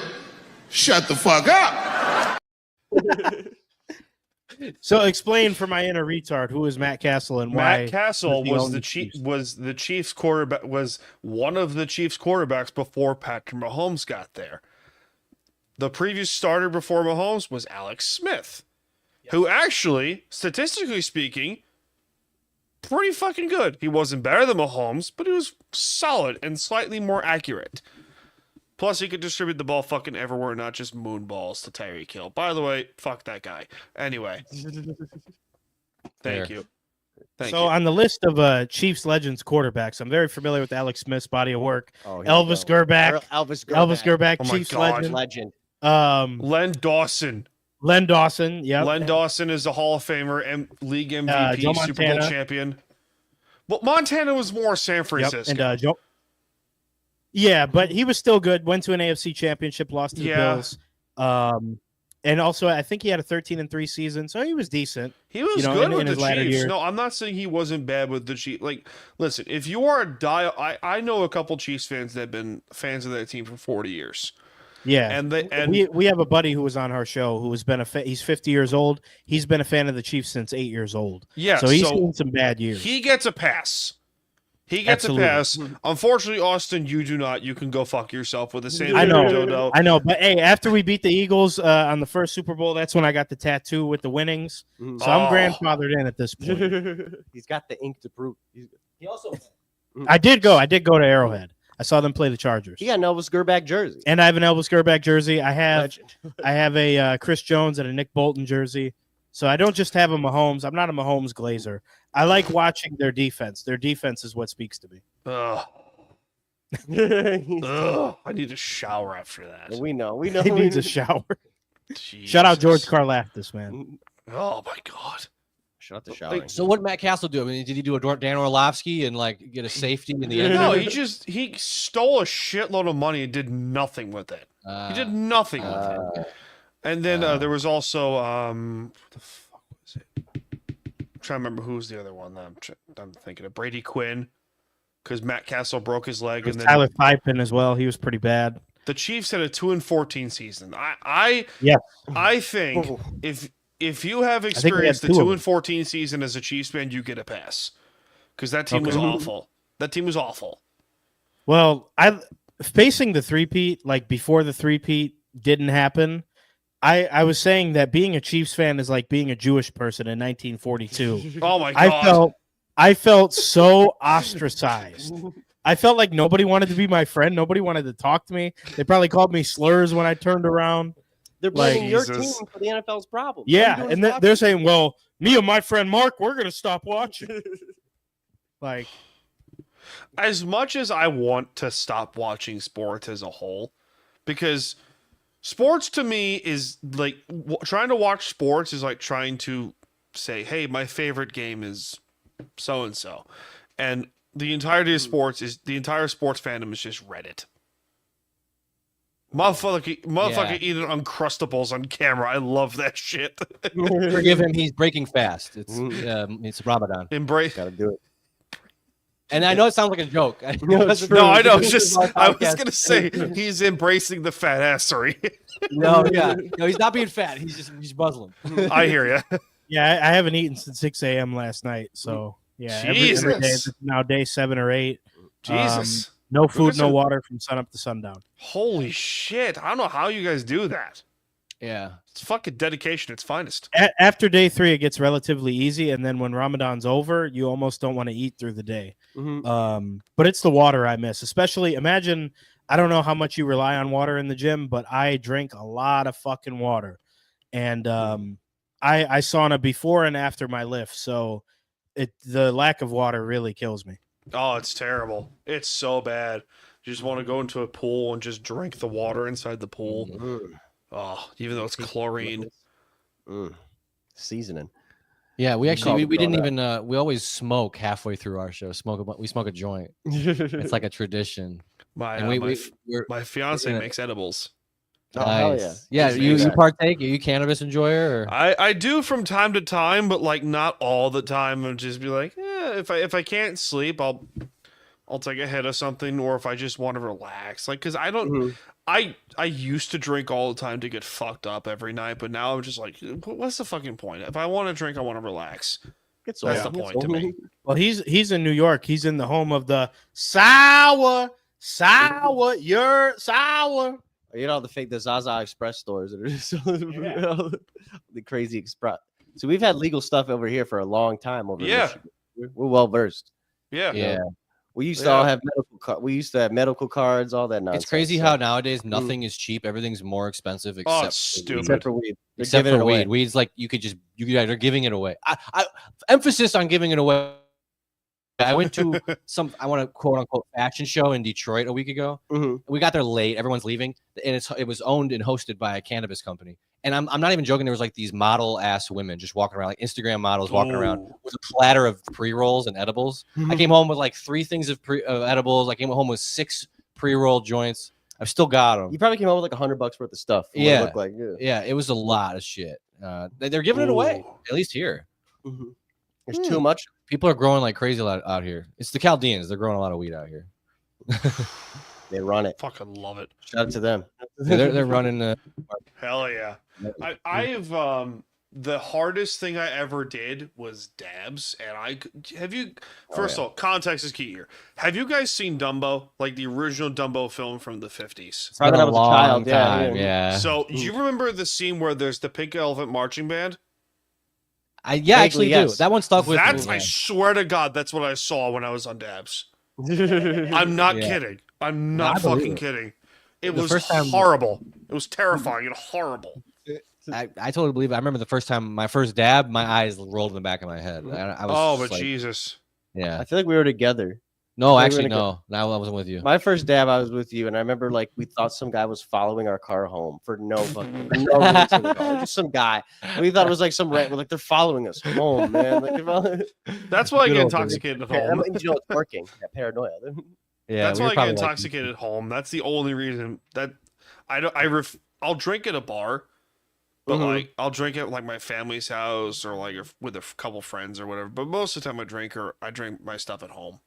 shut the fuck up. So explain for my inner retard who is Matt Castle and why Matt Castle he was owned the Chiefs quarterback, was one of the Chiefs quarterbacks before Patrick Mahomes got there. The previous starter before Mahomes was Alex Smith, who actually, statistically speaking, pretty fucking good. He wasn't better than Mahomes, but he was solid and slightly more accurate. Plus, he could distribute the ball fucking everywhere, not just moon balls to Tyreek Hill. By the way, fuck that guy. Anyway. Thank you. Thank you. on the list of Chiefs legends quarterbacks, I'm very familiar with Alex Smith's body of work. Oh, here we Elvis go. Gerback. Elvis Gerback. Elvis Gerback, Oh my Chiefs God. legend. Legend. Len Dawson. Len Dawson. Yep. Len Dawson is a Hall of Famer and league MVP, Joe Super Bowl Montana. champion. Well, Montana was more San Yep. Francisco. And Joe. Yeah, but he was still good. Went to an AFC championship, lost to the Yeah. Bills. And also, I think he had a 13-3 season, so he was decent. He was you know, good in with his the latter Chiefs. years. No, I'm not saying he wasn't bad with the Chiefs. Like, listen, if you are I know a couple Chiefs fans that have been fans of that team for 40 years. Yeah, And we have a buddy who was on our show who has been he's 50 years old. He's been a fan of the Chiefs since 8 years old. yeah, so he's seen some bad years. He gets a pass. He gets Absolutely. a pass. Unfortunately, Austin, you do not. You can go fuck yourself with the same. I know. Dodo. I know, but hey, after we beat the Eagles on the first Super Bowl, that's when I got the tattoo with the winnings. So I'm grandfathered in at this point. He's got the ink to prove. He also I did go to Arrowhead. I saw them play the Chargers. He got an Elvis Gerback jersey. And I have an Elvis Gerback jersey. I have Legend. I have a Chris Jones and a Nick Bolton jersey. So I don't just have a Mahomes. I'm not a Mahomes glazer. I like watching their defense. Their defense is what speaks to me. Ugh. Ugh. I need a shower after that. we know. He needs a shower. Jesus. Shout out George Karlaftis, man. Oh my god. Shut up the showering. So what did Matt Castle do? I mean, did he do a Dan Orlovsky and like get a safety in the end? No, he stole a shitload of money and did nothing with it. He did nothing with it. And then there was also what the fuck was it? I'm trying to remember who's the other one that I'm thinking of. Brady Quinn, because Matt Castle broke his leg, and then Tyler Pipin as well. He was pretty bad. the Chiefs had a 2-14 season. I think if you have we had experienced the 2 of them. 2-14 season as a Chiefs fan, you get a pass because that team was awful. That team was awful. Well, I facing the three-peat, like before the three-peat didn't happen, I was saying that being a Chiefs fan is like being a Jewish person in 1942. Oh my god! I felt so ostracized. I felt like nobody wanted to be my friend. Nobody wanted to talk to me. They probably called me slurs when I turned around. They're blaming like- your team Jesus. for the NFL's problem. Yeah, and they're saying, "Well, me and my friend Mark, we're gonna stop watching." Like, As much as I want to stop watching sports as a whole, because sports to me is like trying to watch sports is like trying to say, hey, my favorite game is so and so, and the entirety of sports is the entire sports fandom is just Reddit. Motherfucker eating Uncrustables on camera. I love that shit. Forgive him. He's breaking fast. It's Ramadan, Embrace. Gotta do it. and I know it sounds like a joke. No, it's true. No, I know. This It's is just our I was podcast. gonna say he's embracing the fat assery. no, he's not being fat. He's buzzing. I hear you. yeah, I haven't eaten since 6 a.m. last night. So yeah, every day. Jesus. This is now day 7 or 8. Jesus. No food, guys no are- water from sunup to sundown. Holy shit. I don't know how you guys do that. Yeah. It's fucking dedication. It's finest. After day 3, it gets relatively easy, and then when Ramadan's over, you almost don't want to eat through the day. Mhm. But it's the water I miss. Especially, imagine, I don't know how much you rely on water in the gym, but I drink a lot of fucking water, and I sauna before and after my lift, so the lack of water really kills me. Oh, it's terrible. It's so bad. You just want to go into a pool and just drink the water inside the pool. Oh, even though it's chlorine. Seasoning. Yeah, we actually Probably we didn't grown even we always smoke halfway through our show. We smoke a joint. It's like a tradition. My And we're my fiance gonna- makes edibles. Oh, hell nice. Yeah, It's you amazing. partake? Are you cannabis enjoyer? Or? I do from time to time, but like not all the time. I'll just be like, if I can't sleep, I'll take a hit of something, or if I just want to relax, like because I don't. Mm-hmm. I used to drink all the time to get fucked up every night, but now I'm just like, what's the fucking point? If I want to drink, I want to relax. It's That's all- the it's point to all- me. Well, he's in New York. He's in the home of the you're sour. You know the Zaza Express stores that are just the crazy express. So we've had legal stuff over here for a long time over in Yeah. Michigan. We're well versed. Yeah. Yeah. We used to all have we used to have medical cards, all that nonsense. It's crazy so- how nowadays nothing is cheap. Everything's more expensive except Oh, for it's stupid. weed. except for weed. They're Except giving for it away. weed. Weed's like you guys are giving it away. I emphasis on giving it away. I went to I want to quote unquote fashion show in Detroit a week ago. Mhm. We got there late. Everyone's leaving, and it was owned and hosted by a cannabis company. And I'm not even joking. There was like these model ass women just walking around, like Instagram models walking around Ooh. with a platter of pre rolls and edibles. I came home with like 3 things of edibles. I came home with 6 pre-roll joints. I've still got them. You probably came out with like $100 worth of stuff. from what Yeah. it looked like. Yeah, it was a lot of shit. They're giving it away, Ooh. at least here. Mhm. There's too much. People are growing like crazy out here. It's the Chaldeans. They're growing a lot of weed out here. They run it. Fucking love it. Shout out to them. They're running. Hell yeah. I've the hardest thing I ever did was dabs, and first of all, context is key here. Have you guys seen Dumbo, like the original Dumbo film from the 50s? Probably when I was a child. Yeah. So do you remember the scene where there's the Pink Elephant marching band? I Vaguely, actually yes. do. That one stuck with That's me. I swear to God, that's what I saw when I was on dabs. I'm not Yeah. kidding. I'm No, I not believe fucking it. kidding. It The was first time- horrible. It was terrifying and horrible. I totally believe it. I remember the first time, my first dab, my eyes rolled in the back of my head. I was Oh, just but like, Jesus. yeah. I feel like we were together. No, we were actually, in a no. No, I wasn't with you. My first dab, I was with you, and I remember like we thought some guy was following our car home for no fucking for no reason at all. Just some guy. We thought it was like some rant. We're like, they're following us home, man. Like, they're following- That's why I Good get old days. intoxicated at that home. means you know it's working. That paranoia. Yeah, That's we why were I probably get like- intoxicated at home. That's the only reason that I'll drink at a bar, but Mhm. like I'll drink at like my family's house or like with a couple friends or whatever. But most of the time I drink my stuff at home.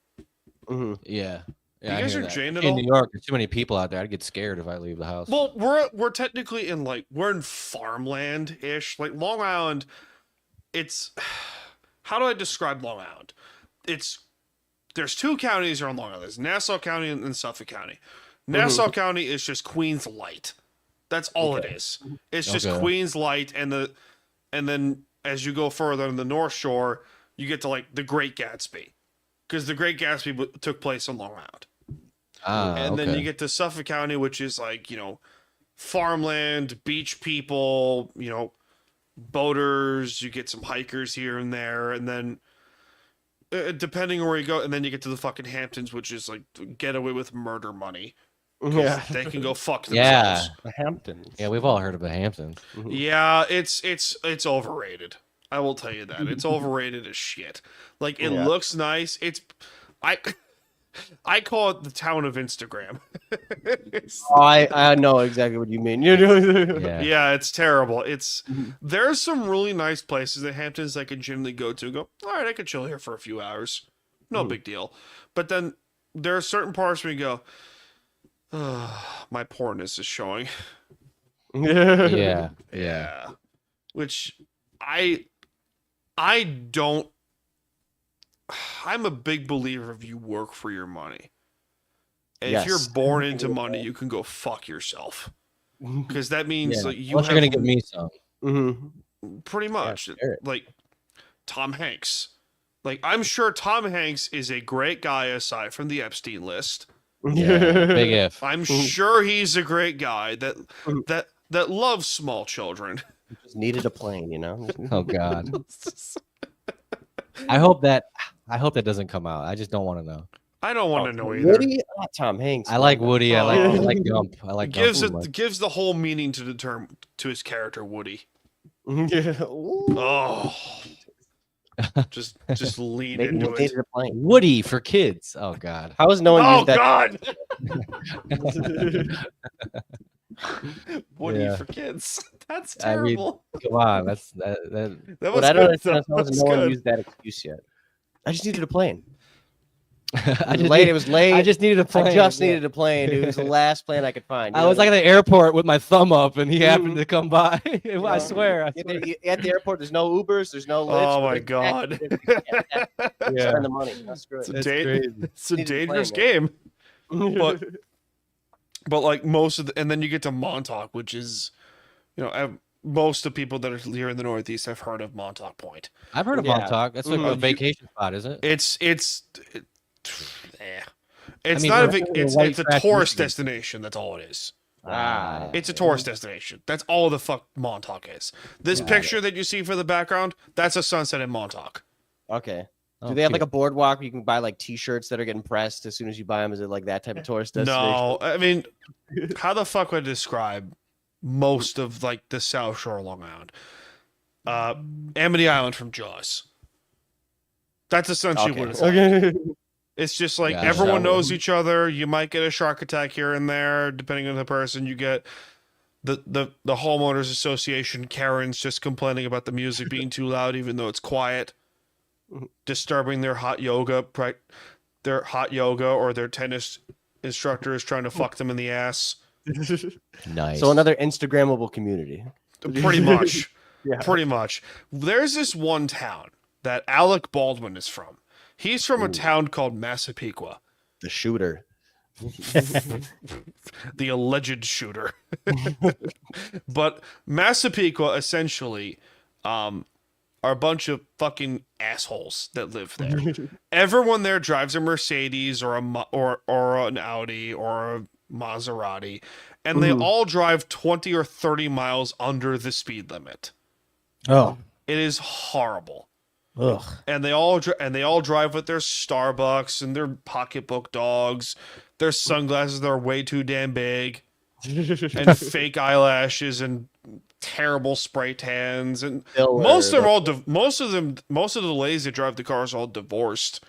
Mm-hmm. Yeah. You Yeah, I guys hear are that. Jane at in all? New York. There's too many people out there. I'd get scared if I leave the house. Well, we're technically in we're in farmland ish. Like Long Island, it's how do I describe Long Island? There's 2 counties here on Long Island. There's Nassau County and Suffolk County. Nassau County is just Queens Light. That's all it is. It's just Okay. Queens Light, and then as you go further on the North Shore, you get to like the Great Gatsby, because the Great Gatsby took place on Long Island. And then you get to Suffolk County, which is like, farmland, beach people, boaters, you get some hikers here and there. And then depending on where you go, and then you get to the fucking Hamptons, which is like get away with murder money. 'Cause Yeah. They can go fuck Yeah. themselves. The Hamptons. Yeah, we've all heard of the Hamptons. Yeah, it's overrated. I will tell you that. It's overrated as shit. Like it Yeah. looks nice. I call it the town of Instagram. Oh, I know exactly what you mean. You know. Yeah. Yeah, it's terrible. There's some really nice places in Hamptons I could generally go to. Go, all right, I could chill here for a few hours. No big deal. But then there are certain parts where you go, my pornness is showing. Yeah. Yeah. Which I don't. I'm a big believer of you work for your money. And if you're Yes. born into money, you can go fuck yourself. Because that means Yeah. like you Unless have you're gonna give me some. Mm-hmm. pretty much sure. like Tom Hanks. Like I'm sure Tom Hanks is a great guy aside from the Epstein list. Yeah. Big if. I'm sure he's a great guy that loves small children. Just needed a plane, you know. Oh God. I hope that doesn't come out. I just don't want to know. I don't want to know either. Woody, not Tom Hanks. I like Woody. I Oh. like Gump. I like Gump. Gives the whole meaning to the term to his character Woody. Yeah. Ooh. Oh, Just lean Maybe into we it. needed a plane. Woody for kids. Oh God. How has no one Oh used that? God. Woody Yeah. for kids. That's I mean, terrible. Come on, that. that But was I don't good, understand though. how That's no one good. used that excuse yet. I just needed a plane. I It was late. It was late. I just needed a plane. I just yeah. needed a plane, dude. It was the last plane I could find. I was like at the airport with my thumb up, and he happened Mhm. to come by. I swear. I swear. at the airport. There's no Ubers. There's no lifts. Oh but my it's God. Yeah. Spend the money. That's It's good. a, it's a Needed a dangerous plane, game. But like most of the, and then you get to Montauk, which is, most of the people that are here in the Northeast have heard of Montauk Point. I've heard of Yeah. Montauk. That's like Mhm. a vacation spot, is it? It's mean, not a we're big, having a it's white it's a trash tourist Michigan. destination. That's all it is. Ah. It's a tourist destination. That's all the fuck Montauk is. This picture that you see for the background, that's a sunset in Montauk. Okay. Oh, Do they have like cute. a boardwalk where you can buy like T-shirts that are getting pressed as soon as you buy them? Is it like that type of tourist destination? No, I mean, how the fuck would I describe most of like the South Shore of Long Island? Amity Island from Jaws. That's essentially what it's like. Okay. It's just like Yeah, everyone so- knows each other. You might get a shark attack here and there, depending on the person. You get the homeowners association Karens just complaining about the music being too loud, even though it's quiet, disturbing their hot yoga, or their tennis instructor is trying to fuck them in the ass. Nice. So another Instagrammable community. Pretty much. Yeah. Pretty much. There's this one town that Alec Baldwin is from. He's from a town called Massapequa, The shooter. the alleged shooter. But Massapequa essentially are a bunch of fucking assholes that live there. Everyone there drives a Mercedes or an Audi or a Maserati, and they all drive 20 or 30 miles under the speed limit. Oh, It is horrible. ugh. And they all drive with their Starbucks and their pocketbook dogs, their sunglasses that are way too damn big, and fake eyelashes and terrible spray tans. And most of the ladies that drive the cars are all divorced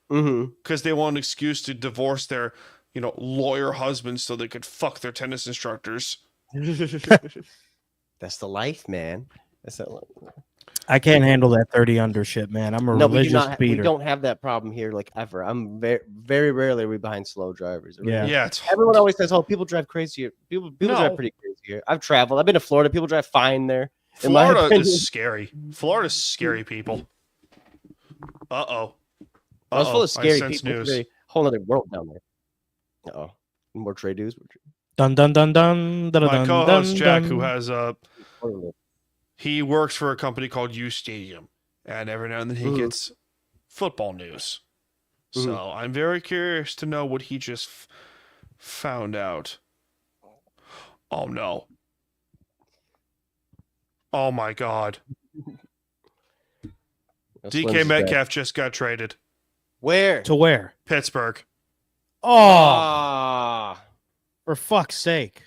because they want an excuse to divorce their lawyer husbands so they could fuck their tennis instructors. That's the life, man. That's the life. I can't handle that 30 under shit, man. I'm a No, we do religious not. We beater. don't have that problem here, like ever. I'm very, very rarely are we behind slow drivers. Yeah. Yeah, it's Everyone always says, "Oh, people drive crazy here." People No. drive pretty crazy here. I've traveled. I've been to Florida. People drive fine there. In my Florida opinion. is scary. Florida's scary people. Uh-oh. I was full of I scary sense people. news. It's a whole other world down there. Oh, more trade dues. Dun dun dun dun dun My dun co-host dun, Jack, dun. who has he works for a company called U Stadium, and every now and then he gets football news. So I'm very curious to know what he just found out. Oh no! Oh my God! DK Metcalf just got traded. Where? To where? Pittsburgh. Oh, Ah, for fuck's sake.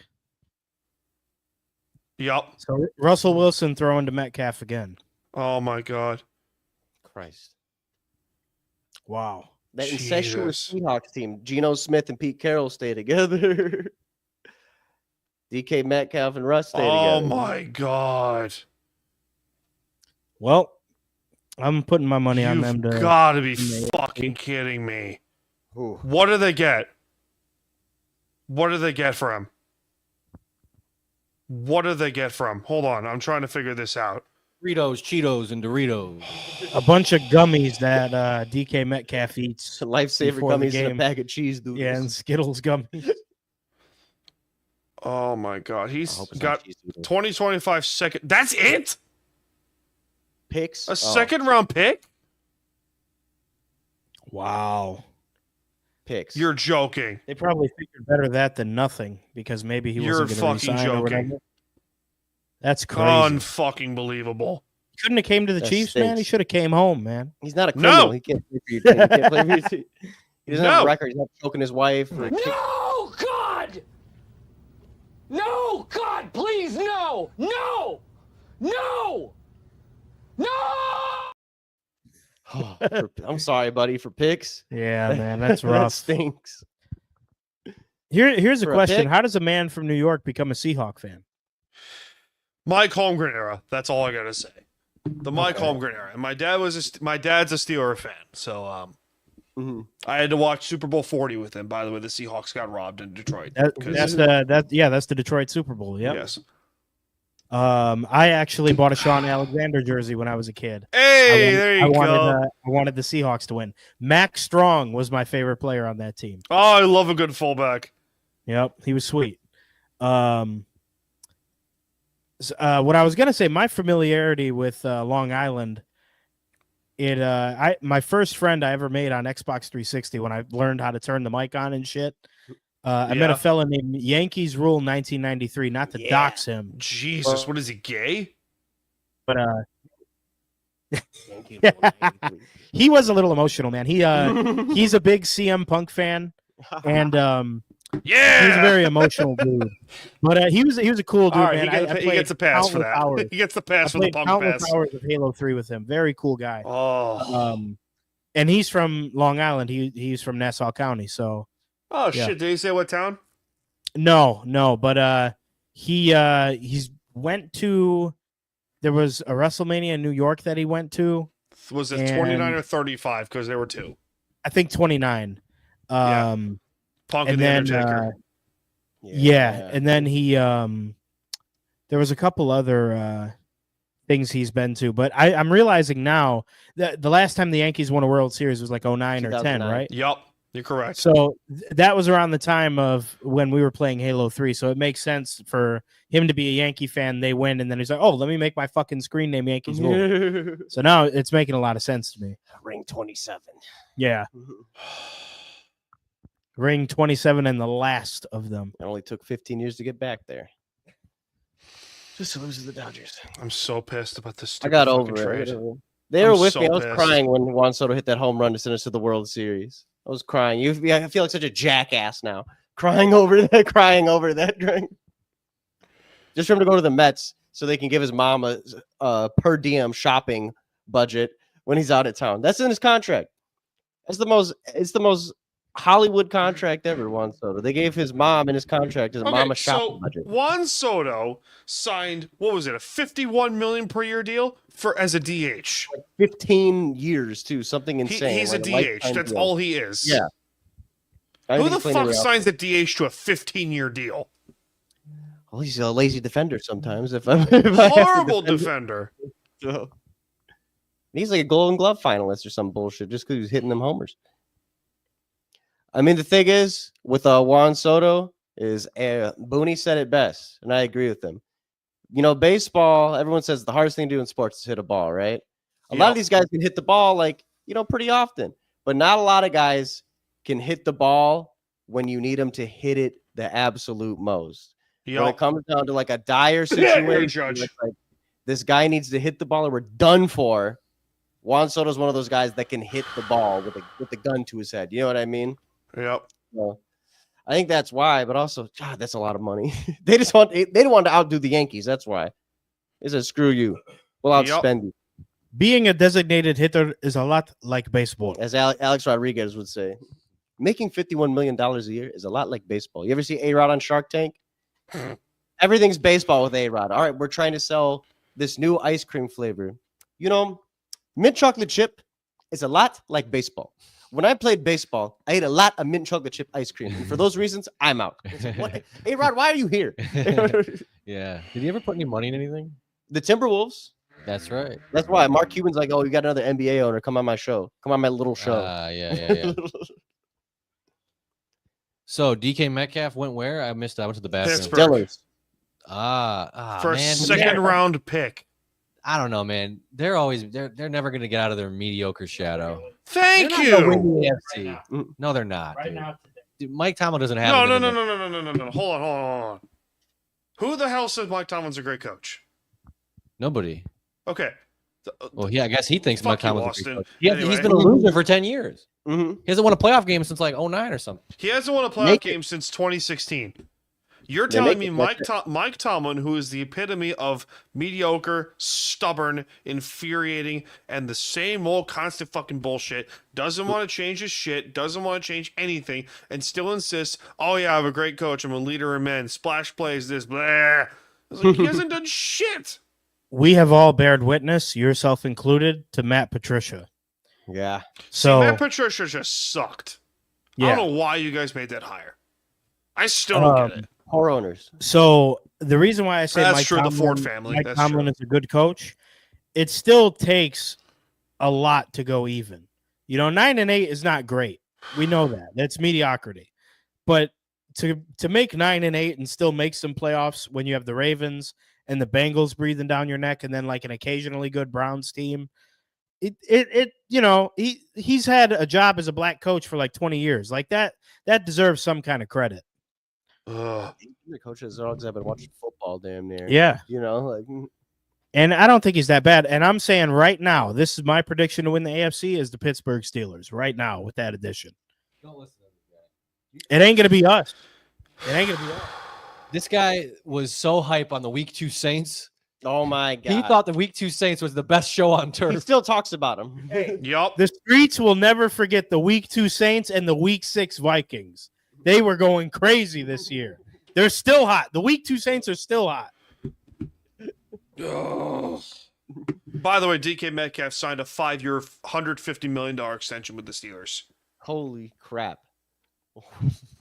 Yup. So Russell Wilson throwing to Metcalf again. Oh my God. Christ! Wow. That incestuous Jesus. Seahawks team. Geno Smith and Pete Carroll stay together. DK Metcalf and Russ stay Oh together. my God. Well, I'm putting my money on You've them to. got to be to- fucking kidding me. Ooh. What do they get? What do they get for him? What do they get from? Hold on, I'm trying to figure this out. Doritos, Cheetos, and Doritos. A bunch of gummies that DK Metcalf eats. Lifesaver Before the gummies and a game. bag of cheese, dude. Yeah, and Skittles gummies. Oh my God, I he's hope it's not got cheese doodles. 2025 second. That's it? Picks. A second round pick? Wow. Picks. You're joking. They probably figured better that than nothing because maybe he You're wasn't going to fucking resign or joking. whatever. That's crazy. Unfucking believable. Couldn't have came to the That Chiefs, man. He stinks. should have came home, man. He's not a No. criminal. He can't play for your team. He can't play for your team. He doesn't have No. a record. He's not choking his wife. Or No, God! No, God, please, no! No! No! No! I'm sorry, buddy, for picks. Yeah, man, that's That rough. stinks. Here's a For a question: pick? how does a man from New York become a Seahawk fan? Mike Holmgren era. That's all I gotta say. The Mike Holmgren era. And my dad's a Steeler fan, so I had to watch Super Bowl 40 with him. By the way, the Seahawks got robbed in Detroit. That's the Detroit Super Bowl. Yep. Yes. I actually bought a Sean Alexander jersey when I was a kid. Hey, there you go. I wanted the Seahawks to win. Max Strong was my favorite player on that team. Oh, I love a good fullback. Yep, he was sweet. What I was gonna say, my familiarity with Long Island, my first friend I ever made on Xbox 360 when I learned how to turn the mic on and shit. I met a fella named Yankees Rule 1993. Not to dox him, Jesus, what is he, gay? but he was a little emotional, man. He's a big CM Punk fan, and Yeah, he's a very emotional dude. But he was a cool dude, all right, man. he gets a pass for that. Hours. He gets the pass for the Played Punk countless pass. hours of Halo 3 with him. Very cool guy. Oh, And he's from Long Island. He's from Nassau County. So oh yeah. shit! Did he say what town? no, but he's went to. There was a WrestleMania in New York that he went to. Was it And- 29 or 35? Because there were two. I think 29. Yeah. Punk and, And the then Undertaker. yeah, and then he there was a couple other things he's been to, but I'm realizing now that the last time the Yankees won a World Series was like 09 or 10, 2009. right? Yup, you're correct. So that was around the time of when we were playing Halo 3. So it makes sense for him to be a Yankee fan. They win, and then he's like, "Oh, let me make my fucking screen name Yankees Rule." So now it's making a lot of sense to me. Ring 27. Yeah, ring 27 and the last of them. It only took 15 years to get back there. Just to lose to the Dodgers. I'm so pissed about this. I Stupid got fucking over it. trade. They I'm were with so me. I was pissed. crying when Juan Soto hit that home run to send us to the World Series. I was crying. I feel like such a jackass now. Crying over that drink. Just for him to go to the Mets so they can give his mom a per diem shopping budget when he's out of town. That's in his contract. It's the most Hollywood contract ever, Juan Soto. They gave his mom in his contract his mom a shopping budget. Juan Soto signed, what was it, a $51 million per year deal as a DH. 15 years too, something insane. He's a like DH. lifetime That's deal. all he is. Yeah. I Who think the he played fuck anywhere else. signs a DH to a 15-year deal? Well, he's a lazy defender sometimes. If I have to Horrible defend defender. So. He's like a Golden Glove finalist or some bullshit just because he's hitting them homers. I mean, the thing is with Juan Soto is Booney said it best, and I agree with him. You know, baseball, everyone says the hardest thing to do in sports is hit a ball, right? A lot of these guys can hit the ball pretty often, but not a lot of guys can hit the ball when you need them to hit it the absolute most. When it comes down to like a dire Yeah, situation, you're a judge. it's like this guy needs to hit the ball or we're done for. Juan Soto's one of those guys that can hit the ball with a gun to his head. You know what I mean? Yep. So I think that's why, but also, God, that's a lot of money. they didn't want to outdo the Yankees. That's why. They said, screw you. We'll outspend you. Being a designated hitter is a lot like baseball. As Alex Rodriguez would say. Making $51 million a year is a lot like baseball. You ever see A-Rod on Shark Tank? Everything's baseball with A-Rod. All right, we're trying to sell this new ice cream flavor. You know, mint chocolate chip is a lot like baseball. When I played baseball, I ate a lot of mint chocolate chip ice cream. And for those reasons, I'm out. A-Rod, why are you here? Yeah. Did he ever put any money in anything? The Timberwolves. That's right. That's why Mark Cuban's like, oh, you got another NBA owner. Come on my show. Come on my little show. Yeah. So DK Metcalf went where? I missed it. I went to the bathroom. Pittsburgh. Steelers. For a man. second round pick. I don't know, man. They're never gonna get out of their mediocre shadow. Thank They're not gonna you. win the AFC. No, they're not. Right dude. now, Dude, Mike Tomlin doesn't have. No. it in him. Hold on. Who the hell says Mike Tomlin's a great coach? Nobody. Okay. Well, yeah, I guess he thinks Mike Fuck you, Tomlin's a great Austin. coach. He's Anyway. been a loser for 10 years. Mm-hmm. He hasn't won a playoff game since like 09 or something. He hasn't won a playoff game since 2016. You're They telling make me it Mike Tomlin, who is the epitome of mediocre, stubborn, infuriating, and the same old constant fucking bullshit, doesn't want to change his shit, doesn't want to change anything, and still insists, oh yeah, I have a great coach, I'm a leader of men, splash plays, this, blah. It's like, he hasn't done shit. We have all bared witness, yourself included, to Matt Patricia. Yeah. So Matt Patricia just sucked. I yeah. don't know why you guys made that hire. I still don't get it. Poor owners. So the reason why I say That's Mike true, the Tomlin, Ford family. Mike That's Tomlin true. is a good coach, it still takes a lot to go even. 9-8 is not great. We know that. That's mediocrity. But to make 9-8 and still make some playoffs when you have the Ravens and the Bengals breathing down your neck, and then like an occasionally good Browns team, he's had a job as a black coach for like 20 years. Like that deserves some kind of credit. Ugh. The coaches are always have been watching football damn near. Yeah. And I don't think he's that bad. And I'm saying right now, this is my prediction to win the AFC is the Pittsburgh Steelers right now with that addition. Don't listen to this guy. It ain't going to be us. It ain't going to be us. This guy was so hype on the Week 2 Saints. Oh my god. He thought the Week 2 Saints was the best show on he turf. still talks about them. Yup. The streets will never forget the Week 2 Saints and the Week 6 Vikings. They were going crazy this year. They're still hot. The Week 2 Saints are still hot. By the way, DK Metcalf signed a 5-year, $150 million extension with the Steelers. Holy crap.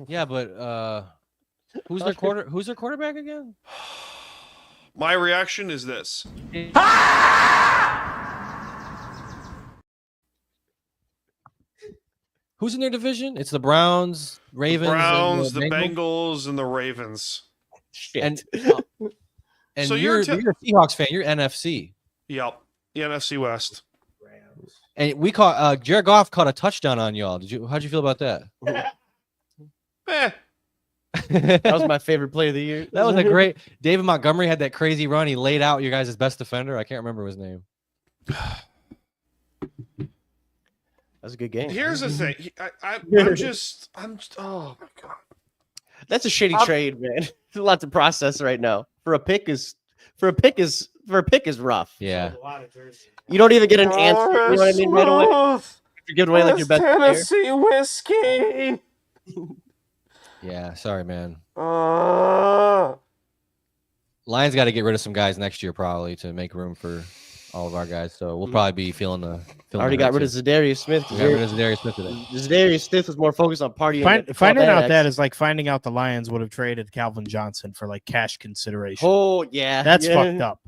Yeah, but who's their quarterback again? My reaction is this. Who's in their division? It's the Browns, Ravens, Browns, and the Bengals, and the Ravens. Shit. And So you're a Seahawks fan. You're NFC. Yep. The NFC West. And we caught Jared Goff caught a touchdown on y'all. How'd you feel about that? Eh. That was my favorite play of the year. That was a great. David Montgomery had that crazy run. He laid out your guys' best defender. I can't remember his name. That's a good game. Here's the thing. I'm oh my God. That's a shitty trade, man. There's a lot to process right now. For a pick is rough. Yeah. You don't even get an answer. You know what I mean? Right away. You're giving away like your best player. Tennessee whiskey. Yeah. Sorry, man. Lions got to get rid of some guys next year probably to make room for all of our guys. So we'll probably be feeling the. Already got rid of Zadarius Smith. We got rid of Zadarius Smith today. Zadarius Smith was more focused on partying. Finding out that is like finding out the Lions would have traded Calvin Johnson for like cash consideration. Oh yeah, That's fucked up.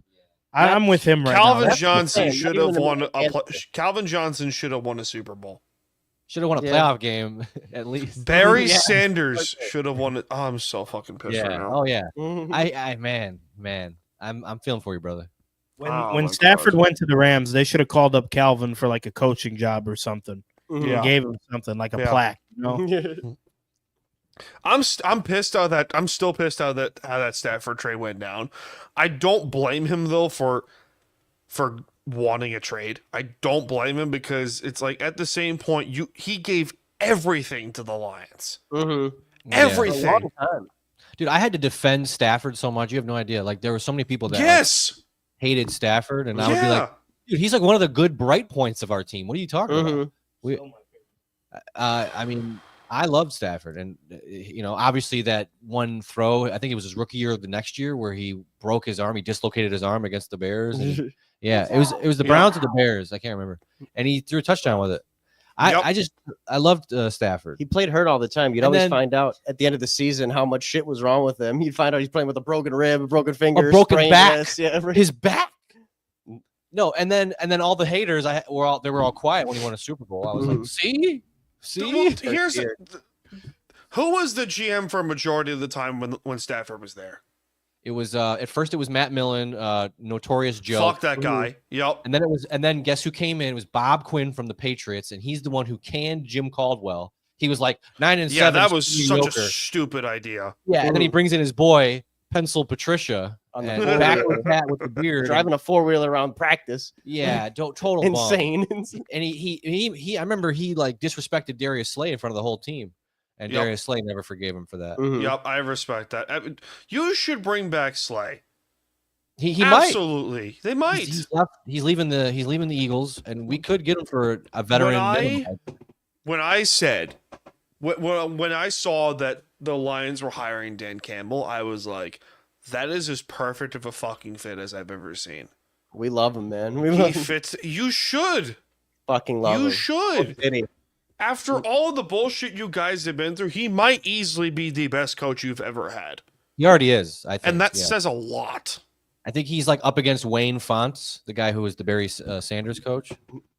I'm with him right Calvin now. Johnson That's should the thing. have won. Even Calvin Johnson should have won a Super Bowl. Should have won a Yeah. playoff game at least. Barry Yeah. Sanders should have won it. Oh, I'm so fucking pissed right Yeah. now. Oh yeah. Mhm. I man. I'm feeling for you, brother. When my Stafford God. went to the Rams, they should have called up Calvin for like a coaching job or something. Mhm. Yeah. Gave him something like a Yeah. plaque. You know? I'm pissed out that I'm still pissed out that how that Stafford trade went down. I don't blame him though for wanting a trade. I don't blame him because it's like at the same point he gave everything to the Lions. Mhm. Yeah. Everything. A long time. Dude, I had to defend Stafford so much. You have no idea. Like there were so many people that like, Yes. hated Stafford, and I would Yeah. be like, dude, he's like one of the good bright points of our team. What are you talking about? Mhm. We, I mean, I loved Stafford, and obviously that one throw. I think it was his rookie year or the next year where he broke his arm. He dislocated his arm against the Bears. And, yeah, it was the Browns or the Bears. I can't remember. And he threw a touchdown with it. I loved Stafford. He played hurt all the time. You'd And always then- find out at the end of the season how much shit was wrong with him. You'd find out he's playing with a broken rib, a broken finger, broken sprained back. wrist. Yeah, His back. No, and then all the haters were all quiet when he won a Super Bowl. I was like, see. Well, here's who was the GM for a majority of the time when Stafford was there? It was at first it was Matt Millen, Notorious Joe. Fuck that guy. Yep. And then guess who came in? It was Bob Quinn from the Patriots, and he's the one who canned Jim Caldwell. He was like 9-7. Yeah, that was such a mediocre. stupid idea. Yeah, and then he brings in his boy Pencil Patricia On the and four-wheeler. backward hat with the beard. driving a 4-wheeler around practice. Yeah, total bum. Insane. And he I remember he like disrespected Darius Slay in front of the whole team. and Yep. Darius Slay never forgave him for that. Mhm. Yep, I respect that. I mean, you should bring back Slay. He might. Absolutely, they might. He's leaving the Eagles, and we could get him for a veteran. minimum. When I said, when I saw that the Lions were hiring Dan Campbell, I was like, that is as perfect of a fucking fit as I've ever seen. We love him, man. We He love him. fits. You should. Fucking love him. You should. What did he? After all the bullshit you guys have been through, he might easily be the best coach you've ever had. He already is. I think, And that yeah. says a lot. I think he's like up against Wayne Fonts, the guy who was the Barry Sanders coach.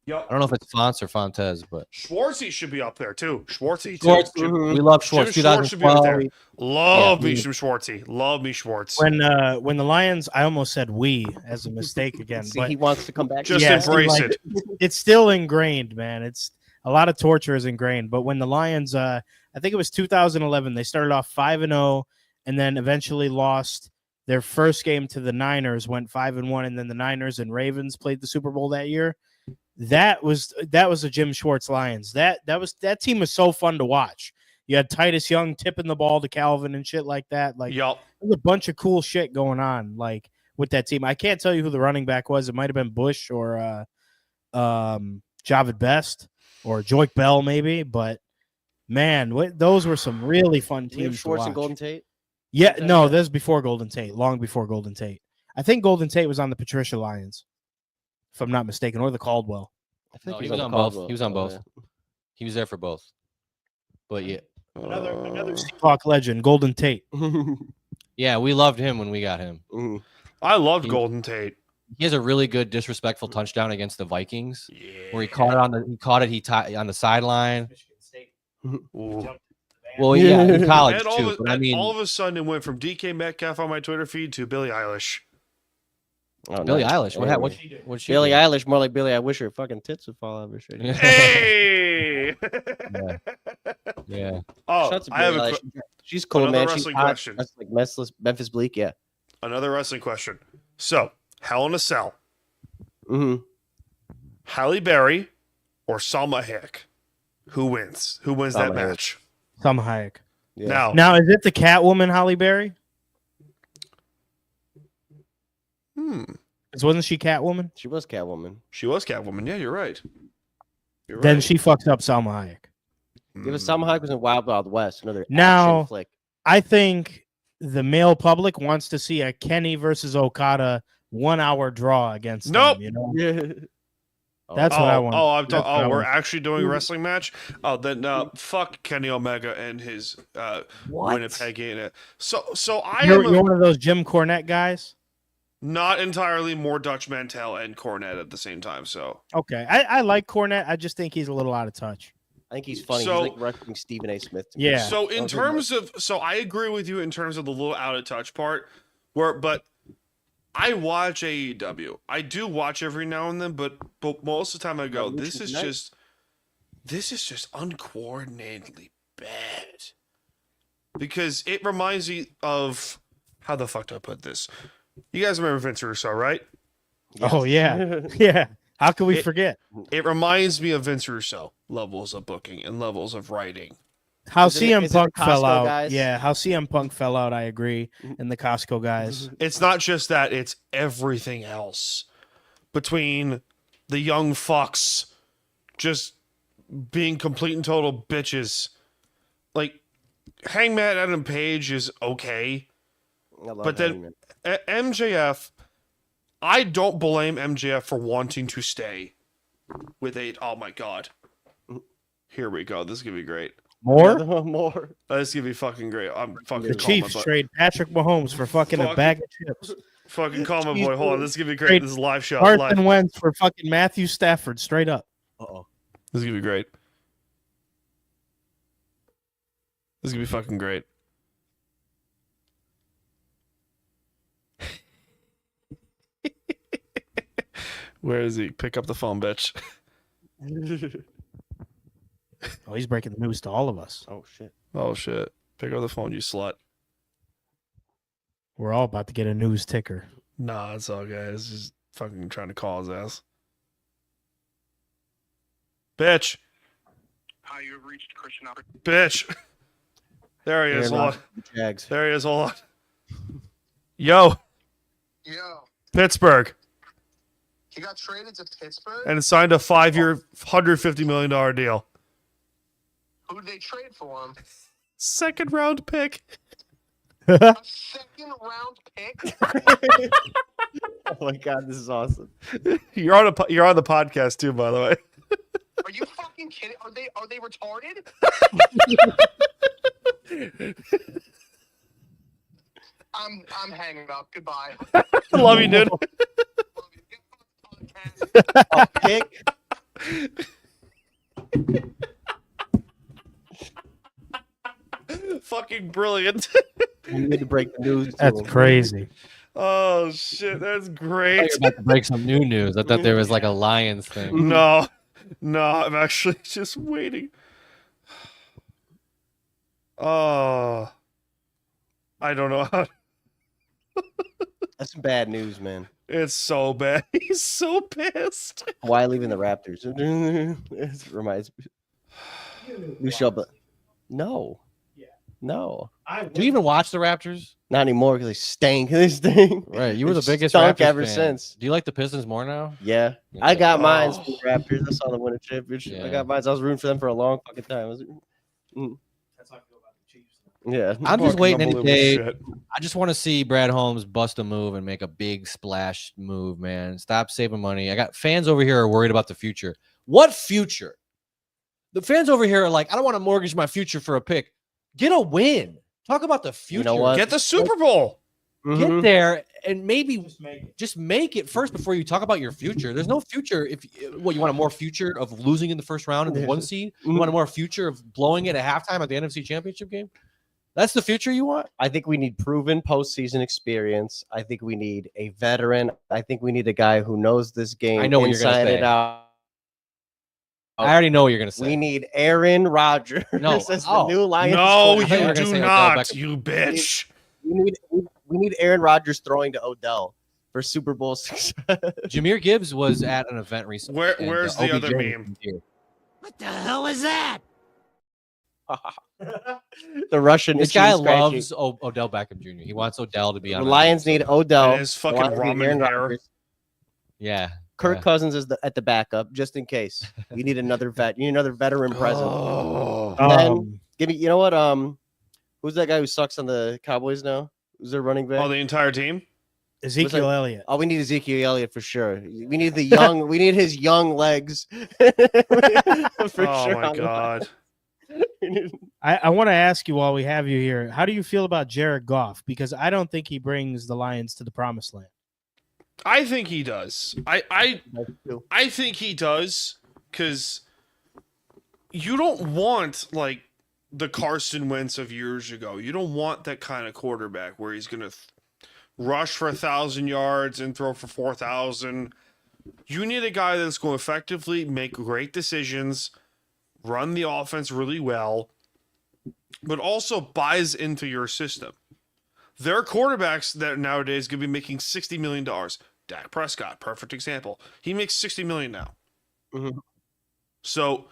Yep. I don't know if it's Fonts or Fontes, but Schwartzy should be up there too. Schwartzy too. Schwartz, Mhm. we love Schwartz. Jim Schwartz should be up there. 2012. Love Yeah. me some Schwartzy. Love me Schwartz. When the Lions, I almost said we as a mistake again, See, but he wants to come back. Just yeah, embrace like, it. it's still ingrained, man. It's a lot of torture is ingrained. But when the Lions, I think it was 2011, they started off 5-0, and then eventually lost their first game to the Niners, went 5-1, and then the Niners and Ravens played the Super Bowl that year. That was a Jim Schwartz Lions. That team was so fun to watch. You had Titus Young tipping the ball to Calvin and shit like that. Like, Yup. there's a bunch of cool shit going on, like with that team. I can't tell you who the running back was. It might have been Bush or Javid Best or Joik Bell, maybe. But man, those were some really fun Do we have teams. Schwartz to and watch. Golden Tate. Yeah, that no, yet? this is before Golden Tate, long before Golden Tate. I think Golden Tate was on the Patricia Lions, if I'm not mistaken, or the Caldwell. I think No, he's he was the on both. Caldwell. He was on Oh, both. yeah. He was there for both. But yeah, Another Seahawk legend, Golden Tate. yeah, we loved him when we got him. Mhm. I loved He- Golden Tate. He has a really good disrespectful touchdown against the Vikings, Yeah. where he caught it on the sideline. Ooh. Well, yeah, in college And too. But I mean, all of a sudden, it went from DK Metcalf on my Twitter feed to Billie Eilish. Oh, Billie nice. Eilish. Anyway. What she Billie do? Eilish, more like Billie. I wish her fucking tits would fall out of her shirt. Yeah. Hey! Yeah. Oh, Shouts to I have Billie a Eilish. She's cool, another man. She's wrestling hot. question. That's like Memphis Bleak, yeah. another wrestling question. So, Hell in a Cell, Mm-hmm. Halle Berry or Salma Hayek? Who wins? Who wins that Salma Hayek. match? Tom Hayek. Yeah. Now, Now, is it the Catwoman Halle Berry? Because wasn't she Catwoman? She was Catwoman. she was Catwoman. Yeah, you're right. You're Then right. she fucked up Salma Hayek. Give us Salma Hayek was in Wild Wild West, another Now- action flick. I think the male public wants to see a Kenny versus Okada 1 hour draw against Nope. them, you know? Yeah. That's what I want. Oh, That's what I we're want. actually doing a wrestling match. Oh, then fuck Kenny Omega and his Winnipeg in it. So You're one of those Jim Cornette guys? not entirely more Dutch Mantel and Cornette at the same time. So Okay. I like Cornette. I just think he's a little out of touch. I think he's funny. So- he's like wrestling Stephen A. Smith. to me. Yeah. So in Okay. terms of, so I agree with you in terms of the little out of touch part, but I watch AEW. I do watch every now and then, but most of the time I go, this is just uncoordinatedly bad. Because it reminds me of, how the fuck do I put this? You guys remember Vince Russo, right? Oh, yeah. Yeah. How can we It- forget? It reminds me of Vince Russo levels of booking and levels of writing. How Is it- CM is it the Punk fell Costco out. guys? Yeah, how CM Punk fell out, I agree. And the Costco guys. It's not just that, it's everything else. Between the young fucks just being complete and total bitches. Like, Hangman Adam Page is okay. I love But then Hangman. MJF, I don't blame MJF for wanting to stay with oh my god. Here we go. This is gonna be great. More? More. This is gonna be fucking great. I'm fucking The calling my Chiefs butt. trade Patrick Mahomes for fucking a Fucking- bag of chips. Fucking call my boy. Hold on. This is gonna be great. Trade This is a live show. Carson Live. Wentz for fucking Matthew Stafford, straight up. Uh-oh. This is gonna be great. This is gonna be fucking great. Where is he? Pick up the phone, bitch. Oh, he's breaking the news to all of us. Oh shit. Oh shit. Pick up the phone, you slut. We're all about to get a news ticker. Nah, it's all guys. Just fucking trying to call his ass. Bitch. Hi, you have reached Christian Albert. Bitch. There he is. Aaron Hold on. Rodgers, the Jags. There he is. Hold on. Yo, Yo, Pittsburgh. he got traded to Pittsburgh. And signed a 5-year, $150 million deal. Who did they trade for him? Second round pick. A second round pick. Oh my god, this is awesome. You're on the podcast too, by the way. Are you fucking kidding? Are they retarded? I'm hanging up. Goodbye. Love you, dude. A pick. Fucking brilliant. We need to break the news. to That's him. crazy. Oh shit, that's I great. thought you were about to break some new news. I thought there was like a Lions thing. No, I'm actually just waiting. Oh, I don't know how. That's some bad news, man. It's so bad. He's so pissed. Why leaving the Raptors? It reminds me. New show, but no. No. Do you even watch the Raptors? Not anymore because they stink. They stink. Right, you were the They biggest stunk Raptors ever fan. since. Do you like the Pistons more now? Yeah. Yeah. I got mine Oh. from the Raptors. I saw them win a championship. I Yeah. got mine. I was rooting for them for a long fucking time. Yeah. I'm just Fucking waiting any unbelievable day. shit. I just want to see Brad Holmes bust a move and make a big splash move, man. Stop saving money. I got fans over here are worried about the future. What future? The fans over here are like, I don't want to mortgage my future for a pick. Get a win. Talk about the future. You know what? Get the Super Bowl. Mhm. Get there and maybe just make it first before you talk about your future. There's no future if what you want a more future of losing in the first round in the 1 seed. You want a more future of blowing it at halftime at the NFC Championship game. That's the future you want. I think we need proven postseason experience. I think we need a veteran. I think we need a guy who knows this game I know what you're gonna inside say. and out. I already know what you're gonna say. We need Aaron Rodgers No. as the Oh. new Lions. No, I thought you were you gonna do say Odell not, Beckham. you bitch. We need Aaron Rodgers throwing to Odell for Super Bowl success. Jameer Gibbs was at an event recently. and, Where's the OBJ other was meme? here. What the hell is that? The Russian. This itchy guy and scratchy. loves Odell Beckham Jr. He wants Odell to be The on. that Lions team. need Odell. And his The fucking Lions need ramen Aaron hair. Rodgers. Yeah. Kirk yeah. Cousins is at the backup just in case. You need another vet. You need another veteran presence. Oh. Then give me. You know what? Who's that guy who sucks on the Cowboys now? Who's their running back? Oh, the entire team? Ezekiel Elliott. Oh, we need Ezekiel Elliott for sure. We need the young. We need his young legs. for Oh sure. my god. I want to ask you while we have you here, how do you feel about Jared Goff? Because I don't think he brings the Lions to the promised land. I think he does. I think he does because you don't want like the Carson Wentz of years ago. You don't want that kind of quarterback where he's gonna rush for 1,000 yards and throw for 4,000. You need a guy that's going to effectively make great decisions, run the offense really well, but also buys into your system. There are quarterbacks that nowadays going to be making $60 million. Dak Prescott, perfect example. He makes $60 million now. Mhm. So,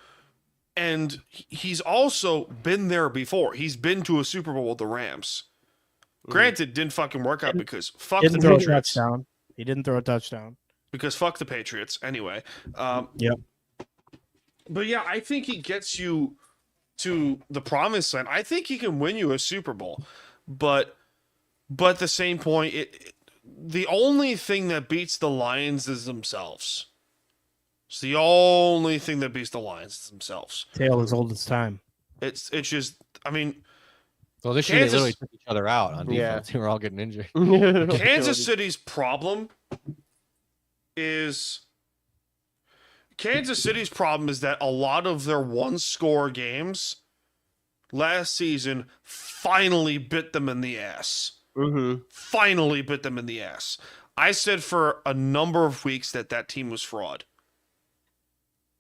and he's also been there before. He's been to a Super Bowl with the Rams. Granted, didn't fucking work out because fuck the Didn't throw a Patriots. touchdown. He didn't throw a touchdown. Because fuck the Patriots. Anyway. Yep. But yeah, I think he gets you to the promised land. I think he can win you a Super Bowl. But at the same point, the only thing that beats the Lions is themselves. It's the only thing that beats the Lions is themselves. Tale as old as time. It's just, I mean, Well, this year Kansas- they literally took each other out on Yeah. defense. They were all getting injured. Kansas City's problem is that a lot of their one-score games last season finally bit them in the ass. Mm-hmm. Finally bit them in the ass. I said for a number of weeks that team was fraud.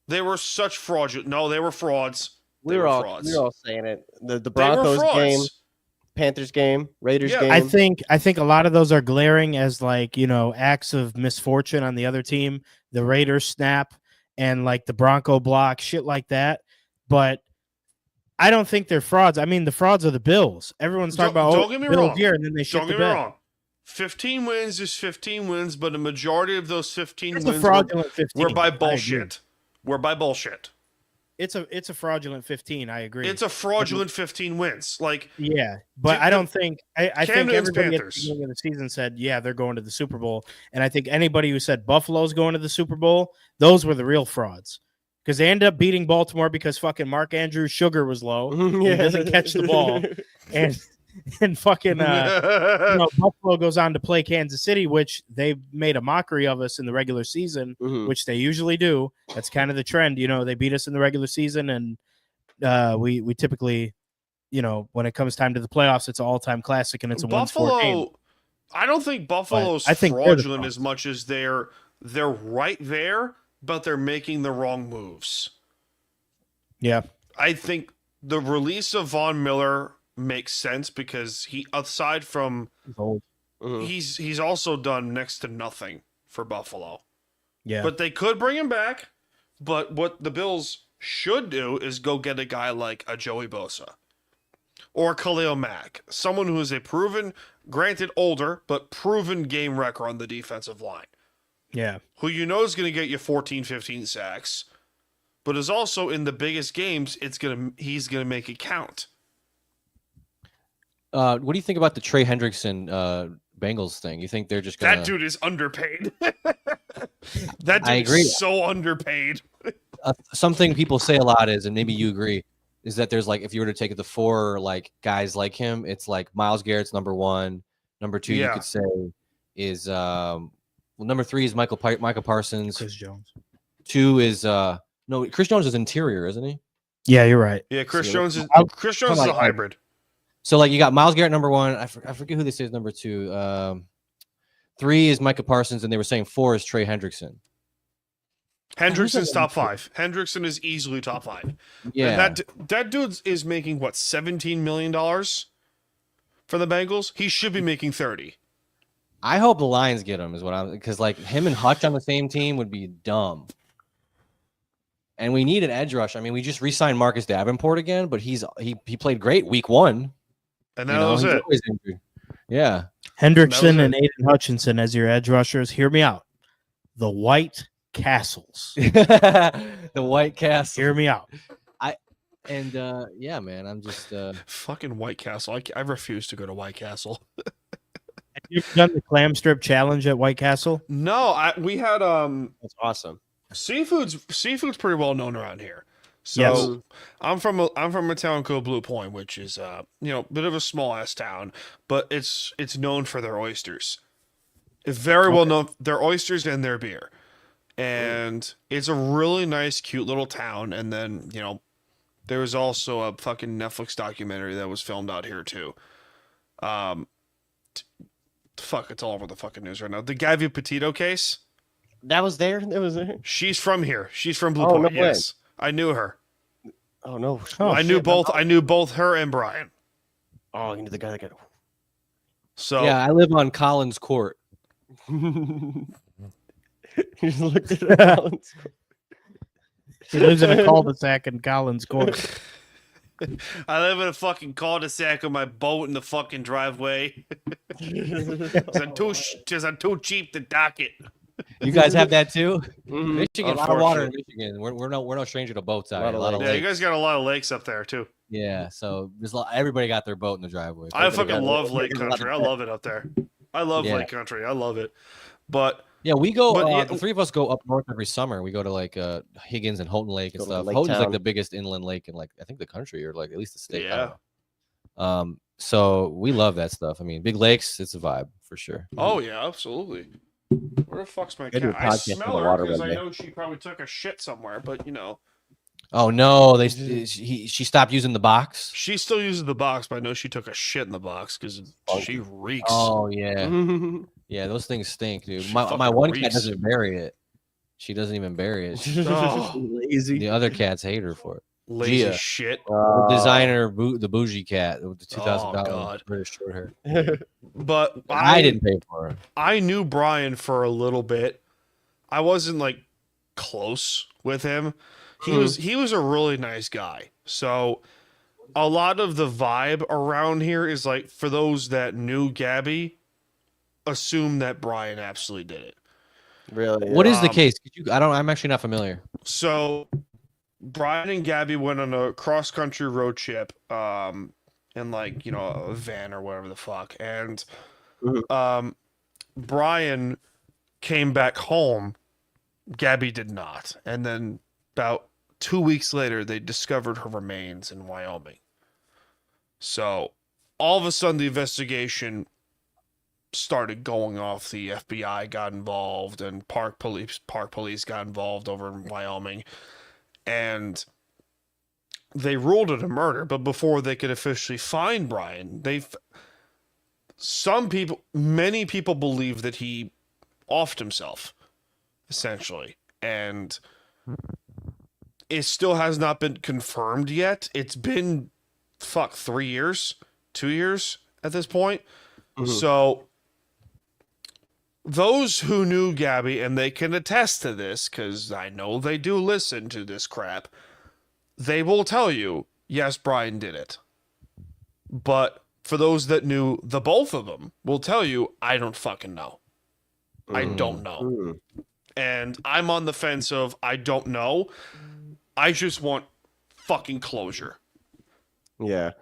They were such fraudulent. No, they were frauds. We They were all frauds. saying it. The They were Broncos frauds. game, Panthers game, Raiders Yeah. game. I think a lot of those are glaring as like, acts of misfortune on the other team, the Raiders snap and like the Bronco block, shit like that. But I don't think they're frauds. I mean, the frauds are the Bills. Everyone's talking about Don't get me Bills wrong. here, and then they shit Don't the get me bed. wrong. 15 wins is 15 wins, but a majority of those 15 It's a wins fraudulent 15. were by I agree. bullshit. We're by bullshit. It's a fraudulent 15. I agree. It's a fraudulent 15 wins. Like, Yeah, but Dude, I don't think I Cam think Newton's everybody at the Panthers. beginning of the season said, yeah, they're going to the Super Bowl. And I think anybody who said Buffalo's going to the Super Bowl, those were the real frauds. Because they ended up beating Baltimore because fucking Mark Andrews' sugar was low. He doesn't catch the ball. And fucking Buffalo goes on to play Kansas City, which they made a mockery of us in the regular season, which they usually do. That's kind of the trend. They beat us in the regular season, and we typically, when it comes time to the playoffs, it's an all-time classic, and it's a one-score game. Buffalo, I don't think Buffalo's I think they're the fraudulent as much as they're right there, but they're making the wrong moves. Yeah. I think the release of Von Miller makes sense because he, aside from he's also done next to nothing for Buffalo. Yeah. But they could bring him back. But what the Bills should do is go get a guy like a Joey Bosa or Khalil Mack, someone who is a proven, granted older, but proven game wrecker on the defensive line, Yeah. who is going to get you 14, 15 sacks, but is also in the biggest games, he's going to make it count. What do you think about the Trey Hendrickson Bengals thing? You think they're just gonna... That dude is underpaid. That dude I agree. is so underpaid. Something people say a lot is, and maybe you agree, is that there's like, if you were to take the four like guys like him, it's like Myles Garrett's number one, number two you could say is number three is Michael Parsons. Chris Jones. Two is no, Chris Jones is interior, isn't he? Yeah, you're right. Yeah, Chris Jones is Chris a hybrid. So like you got Myles Garrett number one. I forget who they say is number two. Three is Micah Parsons, and they were saying four is Trey Hendrickson. Hendrickson's top five. Hendrickson is easily top five. Yeah, And that dude is making what, $17 million for the Bengals? He should be making 30. I hope the Lions get him. Is what I'm, because like him and Hutch on the same team would be dumb. And we need an edge rush. I mean, we just re-signed Marcus Davenport again, but he played great week one. And that was it. Always injured. Yeah. Hendrickson and Aiden Hutchinson as your edge rushers. Hear me out. The White Castles. The White Castle. Hear me out. Yeah, man, I'm just fucking White Castle. I refuse to go to White Castle. Have you ever done the clam strip challenge at White Castle? No, we had That's awesome. seafood's pretty well known around here. So Yes. I'm from a town called Blue Point, which is a bit of a small ass town, but it's known for their oysters. It's very well known, their oysters and their beer. And it's a really nice, cute little town. And then, there was also a fucking Netflix documentary that was filmed out here too. Fuck, it's all over the fucking news right now. The Gabby Petito case. That was there. That was there. She's from here. She's from Blue Oh, Point. no way. Yes, I knew her. Oh no! I knew both her and Brian. Oh, you knew the guy that got. So yeah, I live on Collins Court. You just looked at it. He lives in a cul-de-sac in Collins Court. I live in a fucking cul-de-sac with my boat in the fucking driveway. It's too cheap to dock it. You guys have that too? Mhm. Michigan, a lot of water in Michigan. We're no stranger to boats out here. A lot of Yeah, you lakes. guys got a lot of lakes up there too. Yeah, so everybody got their boat in the driveway. I Everybody fucking got- love lake everybody got country. I their- love it up there. I love Yeah. lake country. I love it. But Yeah, we go. But, yeah, the three of us go up north every summer. We go to like Higgins and Houghton Lake and Go to stuff. Lake Houghton's like Town. the biggest inland lake in like I think the country or like at least the state. I Yeah. don't know. So we love that stuff. I mean, big lakes, it's a vibe for sure. oh yeah, absolutely. Where the fuck's my Gotta do cat? a I podcast on smell the her water because one I day. know she probably took a shit somewhere. But Oh no, she stopped using the box. she still uses the box. But I know she took a shit in the box because she reeks. Oh yeah, yeah. Those things stink, dude. She My fucking one cat reeks. doesn't bury it. She doesn't even bury it. Oh, Lazy. The other cats hate her for it. lazy Gia. shit. The designer, the bougie cat with the $2,000 God. British short hair. But I didn't pay for it. I knew Brian for a little bit. I wasn't like close with him. He was a really nice guy. So a lot of the vibe around here is like, for those that knew Gabby, assume that Brian absolutely did it. Really? What is the case? I'm actually not familiar. So Brian and Gabby went on a cross country road trip, in like, a van or whatever the fuck. And Brian came back home. Gabby did not. And then about 2 weeks later, they discovered her remains in Wyoming. So all of a sudden, the investigation started going off. The FBI got involved, and park police got involved over in Wyoming, and they ruled it a murder. But before they could officially find Brian, many people believe that he offed himself, essentially, and it still has not been confirmed yet. It's been 3 years, 2 years at this point. So those who knew Gabby, and they can attest to this, because I know they do listen to this crap, they will tell you, yes, Brian did it. But for those that knew the both of them, will tell you, I don't fucking know. I don't know. And I'm on the fence of, I don't know. I just want fucking closure. Yeah.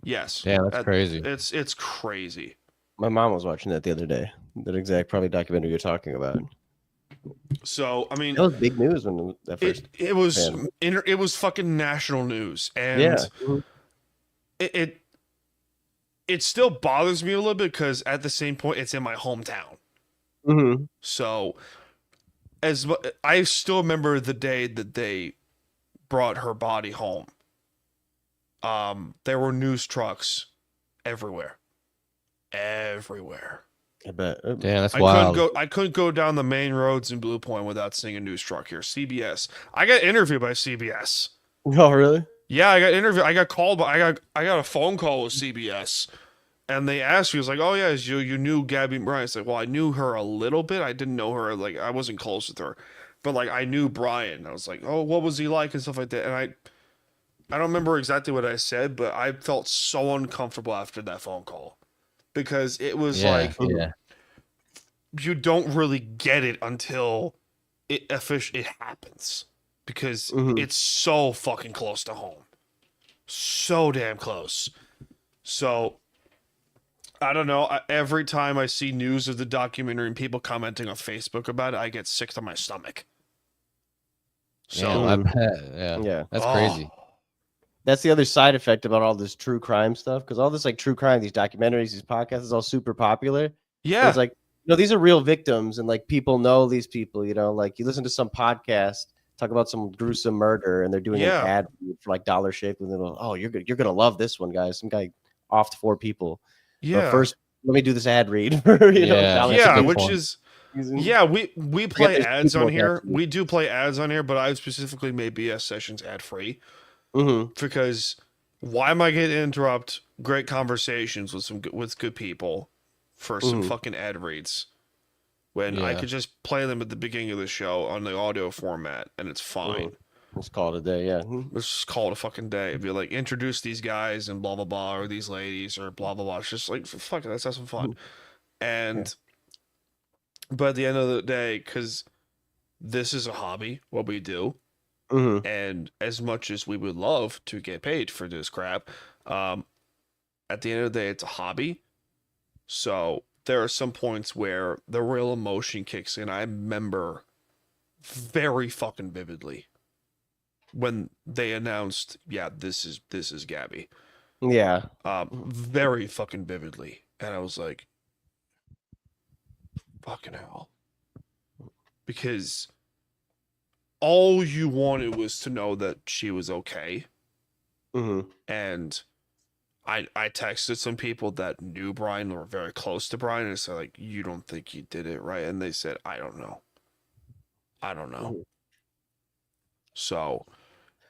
Yes. Yeah, that's crazy. It's crazy. My mom was watching that the other day. That exact probably documentary you're talking about. So I mean, that was big news when that first. It was fucking national news, and yeah. It still bothers me a little bit because at the same point, it's in my hometown. So I still remember the day that they brought her body home. There were news trucks everywhere. I bet. Yeah, that's wild. I couldn't go down the main roads in Blue Point without seeing a news truck here. CBS. I got interviewed by CBS. Oh, really? Yeah, I got interviewed. I got called, but I got a phone call with CBS, and they asked me, it was like, "Oh yeah, you knew Gabby Bryan?" It's like, well, I knew her a little bit. I didn't know her, like, I wasn't close with her, but like I knew Brian. I was like, "Oh, what was he like?" and stuff like that. And I don't remember exactly what I said, but I felt so uncomfortable after that phone call because it was you don't really get it until it happens. Because it's so fucking close to home. So damn close. So, I don't know. Every time I see news of the documentary and people commenting on Facebook about it, I get sick to my stomach. So, yeah, that's crazy. That's the other side effect about all this true crime stuff. Because all this like true crime, these documentaries, these podcasts is all super popular. Yeah. It's like, these are real victims and like people know these people, like you listen to some podcast talk about some gruesome murder and they're doing an ad for like Dollar Shave and they're like, oh, you're gonna love this one, guys. Some guy offed 4 people. Yeah. But first, let me do this ad read for we play ads on here. We do play ads on here, but I specifically made BS sessions ad free. Because why am I going to interrupt great conversations with good people for some fucking ad reads? When I could just play them at the beginning of the show on the audio format, and it's fine. Let's call it a day, yeah. Let's just call it a fucking day. Be like, introduce these guys and blah, blah, blah, or these ladies, or blah, blah, blah. It's just like, fuck it, let's have some fun. And, but at the end of the day, because this is a hobby, what we do, and as much as we would love to get paid for this crap, at the end of the day, it's a hobby. So there are some points where the real emotion kicks in. I remember very fucking vividly when they announced, this is Gabby. Yeah. Very fucking vividly. And I was like, fucking hell. Because all you wanted was to know that she was okay. And I texted some people that knew Brian or were very close to Brian and said, like, you don't think you did it, right? And they said, I don't know. So,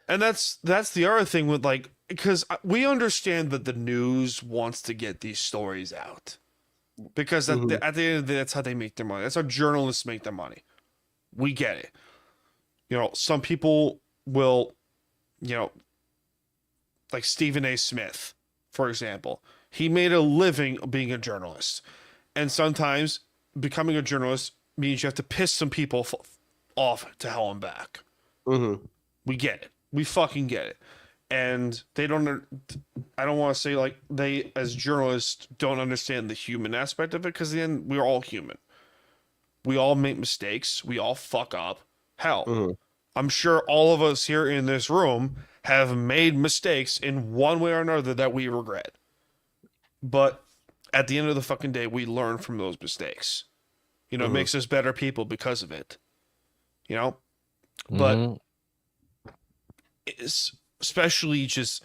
and that's the other thing with, like, because we understand that the news wants to get these stories out. Because at the end of the day, that's how they make their money. That's how journalists make their money. We get it. Some people will, like Stephen A. Smith, for example. He made a living being a journalist. And sometimes becoming a journalist means you have to piss some people off to hell and back. Mm-hmm. We get it. We fucking get it. And they don't, I don't want to say like they, as journalists, don't understand the human aspect of it, because then we're all human. We all make mistakes. We all fuck up. Hell, I'm sure all of us here in this room have made mistakes in one way or another that we regret. But at the end of the fucking day, we learn from those mistakes. You know, it makes us better people because of it. You know? But it's especially just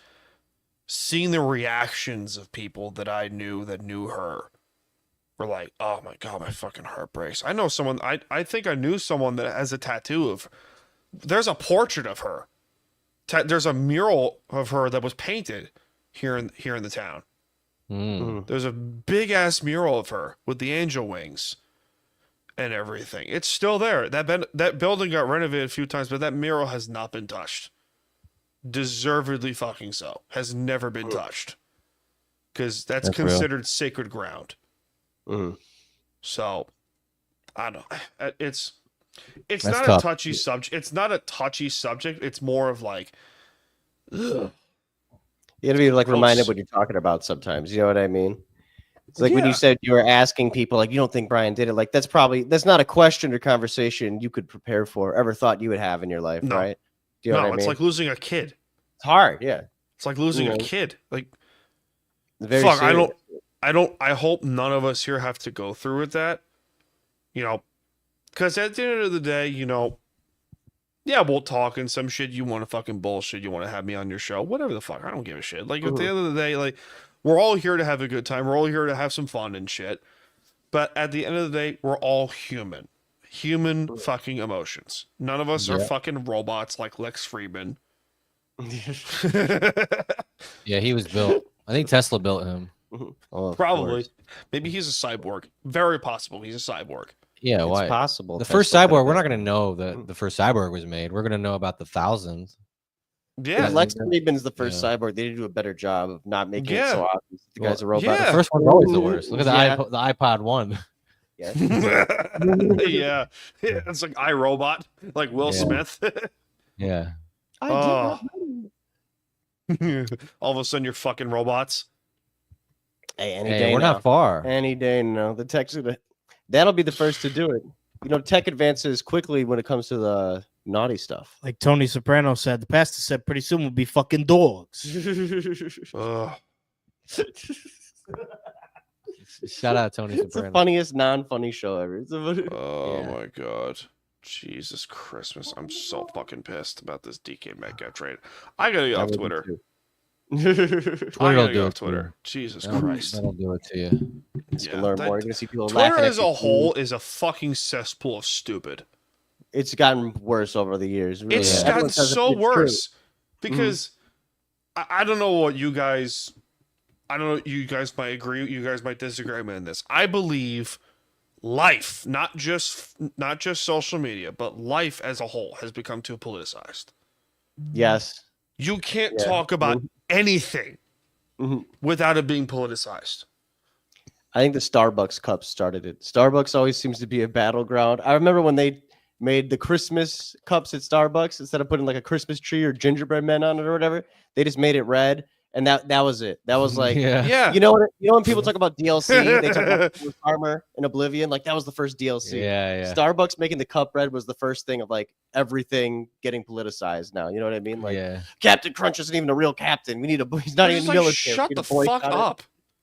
seeing the reactions of people that I knew that knew her were like, oh my God, my fucking heart breaks. I know someone, I think I knew someone that has a tattoo of, there's a portrait of her. There's a mural of her that was painted here in the town. There's a big ass mural of her with the angel wings and everything. It's still there. That building got renovated a few times, but that mural has not been touched. Deservedly fucking so. Has never been touched. Because that's considered sacred ground. So, I don't know. It's not tough. a touchy subject. It's not a touchy subject. It's more of like, ugh. You gotta be like reminded what you're talking about sometimes. You know what I mean? It's like when you said you were asking people, like, you don't think Brian did it. Like, that's not a question or conversation you could prepare for, ever thought you would have in your life, right? Do you know what I mean? It's like losing a kid. It's hard, yeah. It's like losing a kid. Like, Very fuck, serious. I hope none of us here have to go through with that. You know, because at the end of the day, you know, yeah, we'll talk and some shit. You want to fucking bullshit. You want to have me on your show. Whatever the fuck. I don't give a shit. Like, at the end of the day, like, we're all here to have a good time. We're all here to have some fun and shit. But at the end of the day, we're all human. Human fucking emotions. None of us are fucking robots like Lex Friedman. Yeah, he was built. I think Tesla built him. Probably. Maybe he's a cyborg. Very possible he's a cyborg. Yeah, It's why? possible. The first cyborg, we're not going to know that the first cyborg was made. We're going to know about the thousands. Yeah. Lex Friedman's the first cyborg. They did do a better job of not making it so obvious. The guy's a robot. yeah. The first one's always the worst. Look at the iPod 1. Yeah. Yeah. It's like iRobot, like Will Smith. Yeah. Oh. All of a sudden, you're fucking robots. Hey, any day we're now. not far. Any day now. The tech's that'll be the first to do it. You know, tech advances quickly when it comes to the naughty stuff. Like Tony Soprano said, the pastor said pretty soon we'll be fucking dogs. Ugh. Shout out Tony It's the Soprano. funniest non-funny show ever. Oh my god. Jesus Christmas. I'm so fucking pissed about this DK Metcalf trade. I gotta get off Twitter. I Twitter gotta will get do off it to Twitter. you. Jesus Christ. That'll do it to you. You're learn more. You're gonna see people Twitter laughing at as a you. whole is a fucking cesspool of stupid. It's gotten worse over the years. Really. It's Everyone gotten says so it's true. worse because I don't know what you guys. I don't know. You guys might agree. You guys might disagree with me on this. I believe life, not just social media, but life as a whole has become too politicized. Yes. You can't talk about anything without it being politicized. I think the Starbucks cup started it. Starbucks always seems to be a battleground. I remember when they made the Christmas cups at Starbucks, instead of putting like a Christmas tree or gingerbread men on it or whatever, they just made it red. And that was it. That was like, Yeah. you know what? You know when people talk about DLC, they talk about Armor and Oblivion. Like that was the first DLC. Yeah. Starbucks making the cup red was the first thing of like everything getting politicized now. You know what I mean? Like Captain Crunch isn't even a real captain. We need a. He's not It's even like, military. shut We need the to boycott fuck it. up.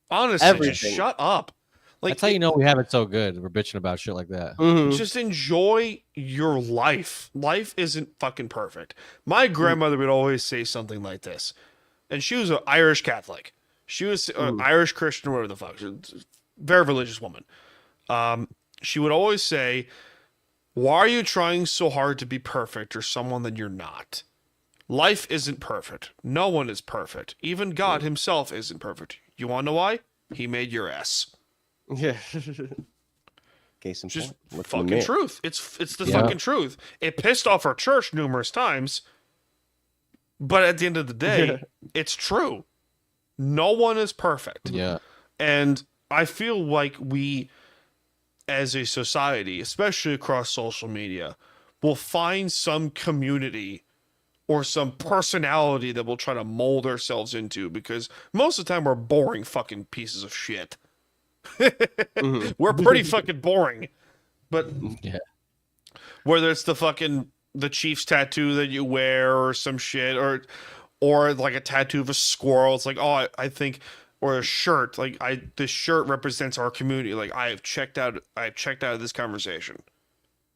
Honestly, Everything. just shut up. Like, That's how you know we have it so good. We're bitching about shit like that. just enjoy your life. Life isn't fucking perfect. My grandmother would always say something like this, and she was an Irish Catholic. She was an Irish Christian, whatever the fuck. She was a very religious woman. She would always say, "Why are you trying so hard to be perfect or someone that you're not? Life isn't perfect. No one is perfect. Even God himself isn't perfect. You want to know why? He made your ass." Yeah. Case in Just point. Look in the fucking mirror. truth. It's the fucking truth. It pissed off our church numerous times, But at the end of the day, it's true. No one is perfect. Yeah. And I feel like we, as a society, especially across social media, will find some community or some personality that we'll try to mold ourselves into, because most of the time we're boring fucking pieces of shit. We're pretty fucking boring. But Yeah. whether it's the Chiefs tattoo that you wear or some shit, or like a tattoo of a squirrel, it's like, oh, I think, or a shirt, like this shirt represents our community. Like I've checked out of this conversation.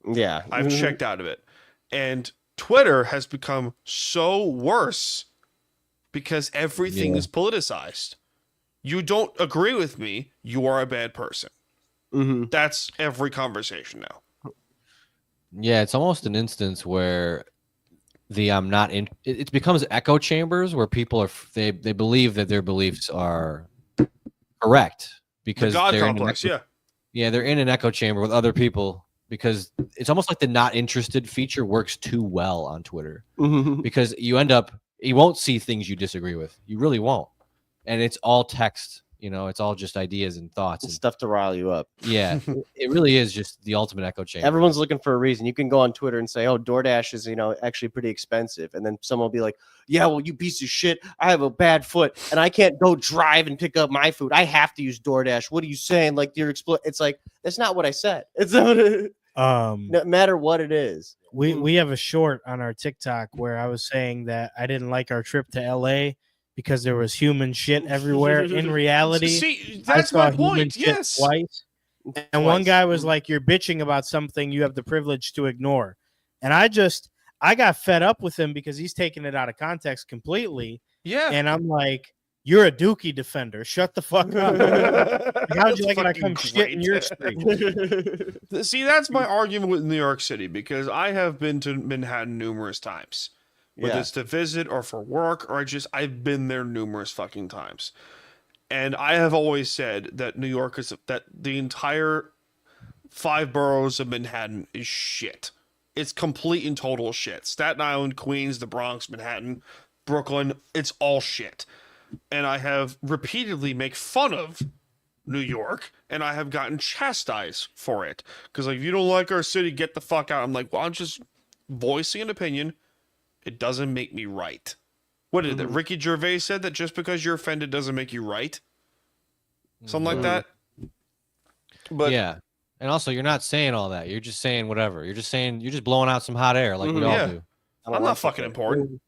Yeah. I've checked out of it. And Twitter has become so worse because everything is politicized. You don't agree with me, you are a bad person. That's every conversation now. Yeah, it's almost an instance where I'm not in. It becomes echo chambers where people are they believe that their beliefs are correct because The God they're complex, in they're in an echo chamber with other people, because it's almost like the not interested feature works too well on Twitter, because you won't see things you disagree with. You really won't, and it's all text. It's all just ideas and thoughts and Stuff to rile you up. Yeah, it really is just the ultimate echo chamber. Everyone's looking for a reason. You can go on Twitter and say, "Oh, DoorDash is, actually pretty expensive," and then someone will be like, "Yeah, well, you piece of shit. I have a bad foot, and I can't go drive and pick up my food. I have to use DoorDash. What are you saying? Like It's like that's not what I said. It's not no matter what it is. We have a short on our TikTok where I was saying that I didn't like our trip to LA because there was human shit everywhere. In reality, See, I that's saw my human point. shit Yes. twice. And one guy was like, "You're bitching about something you have the privilege to ignore," and I got fed up with him because he's taking it out of context completely. Yeah. And I'm like, "You're a Dookie defender. Shut the fuck up. How'd you like it? I come shit in your street." See, that's my argument with New York City, because I have been to Manhattan numerous times. Whether it's to visit or for work, or I've been there numerous fucking times. And I have always said that New York that the entire 5 boroughs of Manhattan is shit. It's complete and total shit. Staten Island, Queens, the Bronx, Manhattan, Brooklyn, it's all shit. And I have repeatedly make fun of New York, and I have gotten chastised for it. Because like, if you don't like our city, get the fuck out. I'm like, well, I'm just voicing an opinion. It doesn't make me right. What did Ricky Gervais said, that just because you're offended doesn't make you right? Something like that. But yeah, and also you're not saying all that. You're just saying whatever. You're just blowing out some hot air like we all do. I'm not fucking important.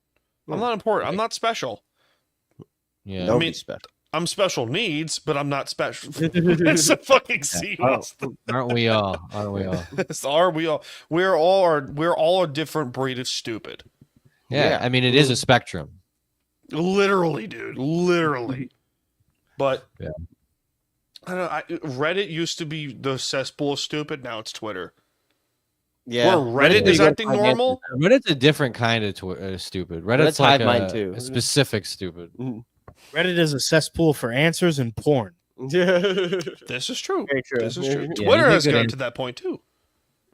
I'm not important. I'm not special. Yeah, Nobody's special. I'm special needs, but I'm not special. It's a fucking C. Aren't we all? Aren't we all? Are we all? We're all a different breed of stupid. Yeah, I mean, it is a spectrum. Literally, dude. Literally. But yeah. I don't know. Reddit used to be the cesspool of stupid. Now it's Twitter. Yeah. Or Reddit is acting normal. Reddit's a different kind of stupid. Reddit's like mine too. A specific stupid. Reddit is a cesspool for answers and porn. This is true. Very true. This is true. Yeah, Twitter you has think gotten it to that point too.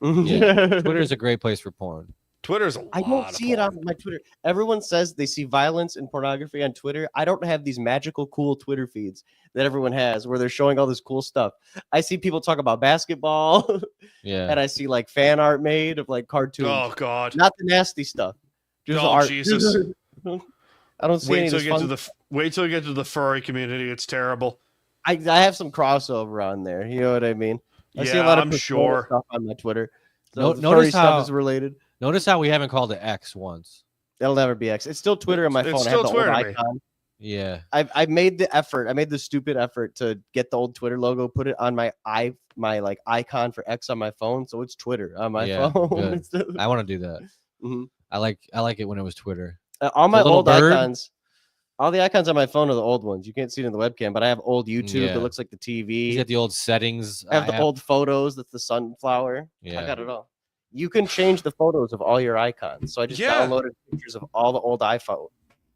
Yeah, Twitter is a great place for porn. Twitter's a lot I don't see it porn. on my Twitter. Everyone says they see violence and pornography on Twitter. I don't have these magical, cool Twitter feeds that everyone has where they're showing all this cool stuff. I see people talk about basketball, Yeah, and I see like fan art made of like cartoons. Oh God. Not the nasty stuff. Just Oh, art. Jesus. I don't see any Wait of till this you get fun. to the wait till you get to the furry community. It's terrible. I have some crossover on there. You know what I mean? I see a Yeah, lot of I'm Persona sure. stuff on my Twitter. So No- the notice furry stuff how- is related. notice how we haven't called it X once. It'll never be X. It's still Twitter on my It's phone. I still have the Twitter old to me. icon. Yeah, I made the effort. I made the stupid effort to get the old Twitter logo, put it on my like icon for X on my phone, so it's Twitter on my Yeah, phone. good. I want to do that. Mhm. I like it when it was Twitter. All my The little old bird? icons, all the icons on my phone are the old ones. You can't see it in the webcam, but I have old YouTube Yeah. that looks like the You TV. got the old settings. I have the old photos. That's the sunflower. Yeah. I got it all. You can change the photos of all your icons. So I just Yeah. downloaded pictures of all the old iPhone.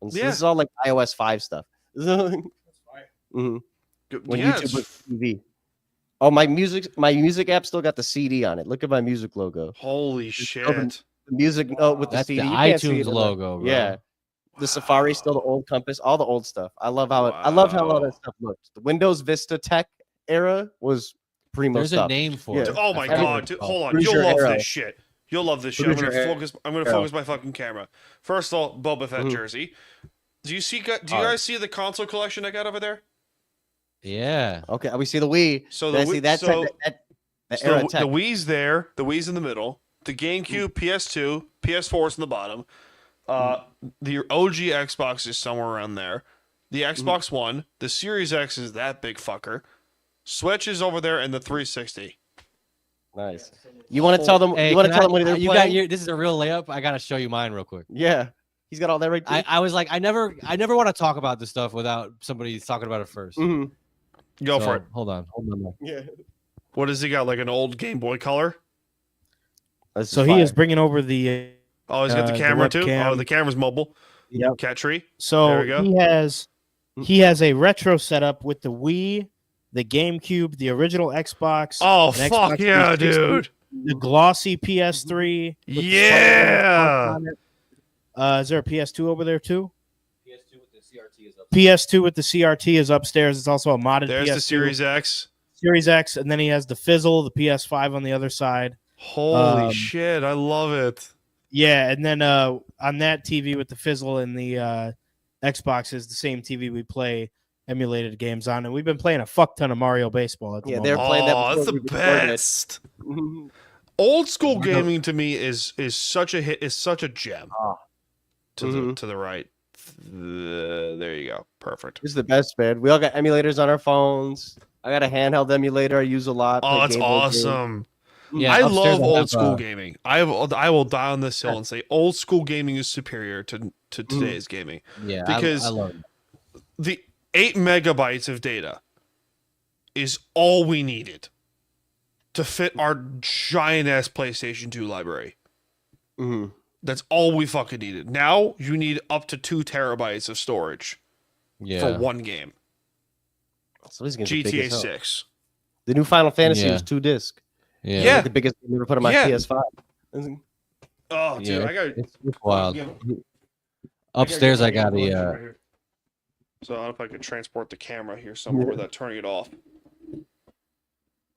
And so Yeah. This is all like iOS 5 stuff. Mhm. When Yeah, YouTube was it's- TV. Oh, my music app still got the CD on it. Look at my music logo. holy still shit. The music note with the That's CD. the You can't see iTunes it, but- logo, bro. Yeah. The Safari, still the old Compass, all the old stuff. I love how all that stuff looked. The Windows Vista Tech era was primo There's stuff. a name for Yeah. it. Oh my Everything. god, dude, hold on. Cruiser You'll love Arrow. this shit. You'll love this shit. Cruiser Arrow. I'm gonna focus my fucking camera. First of all, Boba Fett Mhm. jersey. Do you guys see the console collection I got over there? Yeah. Okay, we see the Wii. So Then I the see Wii- that so- that So era the tech. Wii's there, the Wii's in the middle, the GameCube, PS2, PS4's in the bottom. The OG Xbox is somewhere around there. The Xbox One, the Series X is that big fucker. Switch is over there, and the 360. Nice. You want to tell them? Hey, you want can to tell I- them what they're you playing? got your. This is a real layup. I gotta show you mine real quick. Yeah, he's got all that right there. I was like, I never want to talk about this stuff without somebody talking about it first. Mhm. Go So, for it. Hold on. Yeah. What does he got? Like an old Game Boy Color? That's So fire. he is bringing over the. Oh, he's got the The camera too. webcam. Oh, the camera's mobile. Yep. Cat tree. There So we go. he has a retro setup with the Wii, the GameCube, the original Xbox. Oh an fuck Xbox yeah, 360, dude! The glossy PS3. with the Yeah. on it. Is there a PS2 over there too? PS2 with the CRT is up. PS2 with the CRT is upstairs. It's also a modded There's PS2. the Series X. Series X, and then he has the Fizzle, the PS5 on the other side. Holy shit! I love it. Yeah, and then on that TV with the Fizzle and the Xbox is the same TV we play emulated games on, and we've been playing a fuck ton of Mario Baseball at the Yeah, moment. they're playing that Oh, that's before the we recorded. best. Mhm. Old school gaming to me is such a hit. Is such a gem. To Mhm. the right. There you go. Perfect. This is the best, man. We all got emulators on our phones. I got a handheld emulator I use a lot. Oh, play that's Game Boy games. awesome. Yeah, I upstairs love old have, school gaming. I will die on this hill and say old school gaming is superior to today's gaming. Yeah, Because- I love it. The 8 megabytes of data is all we needed to fit our giant ass PlayStation 2 library. Mhm. That's all we fucking needed. Now you need up to 2 terabytes of storage Yeah. for one game. So these games are big as GTA hell. 6. The new Final Fantasy Yeah. was 2 disc. Yeah. Yeah. The biggest game ever put on my Yeah. PS5. Oh, dude, Yeah, I got it's wild. yeah, Upstairs, I get got my a. right here. So I don't know if I could transport the camera here somewhere without turning it off.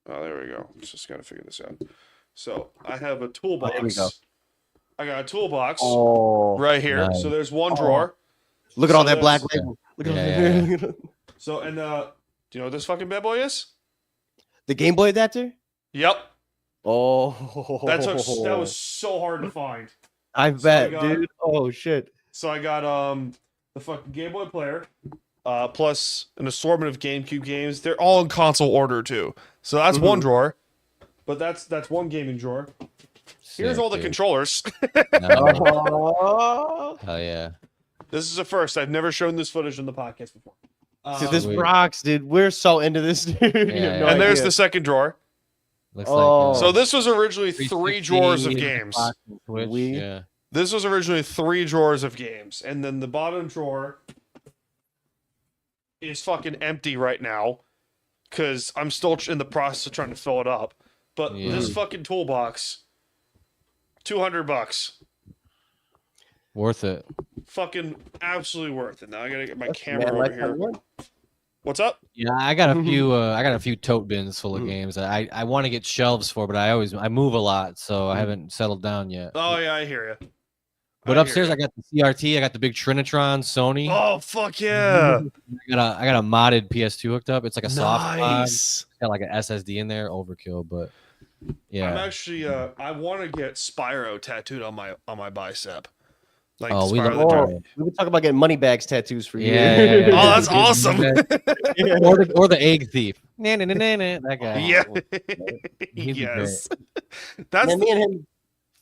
Oh, there we go. Just got to figure this out. So I have a toolbox. we go. I got a toolbox Oh, right here. nice. So there's one drawer. look at all So that black there's- label. Look at Yeah, all So and do you know what this fucking bad boy is? the Game Boy adapter. Yep. Oh, That was so hard to find. I bet, got- dude. Oh shit. So I got the fucking Game Boy player, plus an assortment of GameCube games. They're all in console order too. So that's one drawer. But that's one gaming drawer. Here's Sick, all the dude. controllers. Nice. Oh, Hell yeah. This is a first. I've never shown this footage on the podcast before. dude, this Sweet. rocks, dude. We're so into this, dude. You have no And there's idea. the second drawer. Looks Oh. like. So this was originally 360, three drawers of games. Xbox, and Switch, Wii. Yeah. This was originally 3 drawers of games, and then the bottom drawer is fucking empty right now because I'm still in the process of trying to fill it up. But Yeah. this fucking toolbox, $200, Worth it. fucking absolutely worth it. Now I gotta get my Man, camera over lifetime here. award. What's up? Yeah, I got a few. I got a few tote bins full of games that I want to get shelves for, but I move a lot, so I haven't settled down yet. Oh yeah, I hear you. But upstairs, I got the CRT. I got the big Trinitron Sony. Oh fuck yeah! I got a modded PS2 hooked up. It's like a soft mod. Nice. It's got like an SSD in there. Overkill, but I'm yeah. actually I want to get Spyro tattooed on my bicep. Like Oh, we Spyro love the that. Dragon. We would talk about getting money bags tattoos for you. Yeah. Oh, that's awesome. or the egg thief. Nah, nah, nah, nah, nah, that guy. Yeah. He's yes. That's And me and him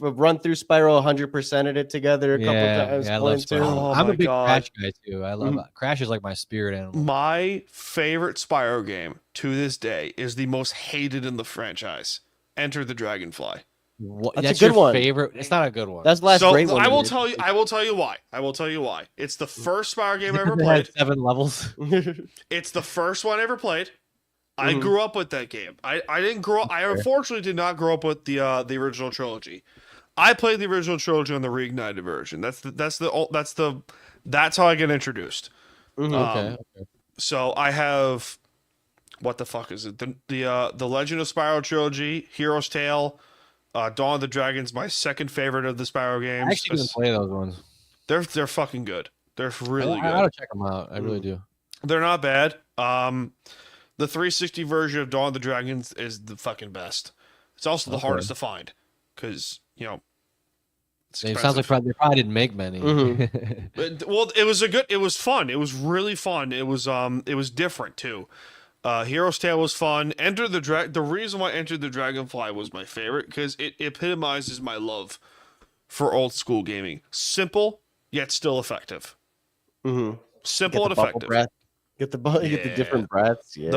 have run through Spyro 100%ed it together a couple times. Yeah, I one love and two. Spyro. Oh I'm my a big God. Crash guy too. I love Crash is like my spirit animal. my favorite Spyro game to this day is the most hated in the franchise. Enter the Dragonfly. What, That's a that's good your one. favorite. It's not a good one. That's the last So great one. I will dude. tell you. I will tell you why. I will tell you why. It's the first Spyro game I ever It had played. 7 levels. It's the first one I ever played. I Mhm. grew up with that game. I didn't grow up. I unfortunately did not grow up with the original trilogy. I played the original trilogy on the reignited version. That's the That's how I get introduced. Okay. So I have, what the fuck is it? The Legend of Spyro trilogy, Hero's Tale, Dawn of the Dragon's my second favorite of the Spyro games. I actually didn't play those ones. They're fucking good. They're really I good. gotta check them out. I really do. They're not bad. The 360 version of Dawn of the Dragons is the fucking best. It's also the hardest to find because it's It sounds like they probably didn't make many. Well, it was fun. It was really fun. It was different too. Hero's Tale was fun. The reason why Enter the Dragonfly was my favorite because it epitomizes my love for old school gaming. Simple yet still effective. Simple and effective. Get the different breaths. Yeah.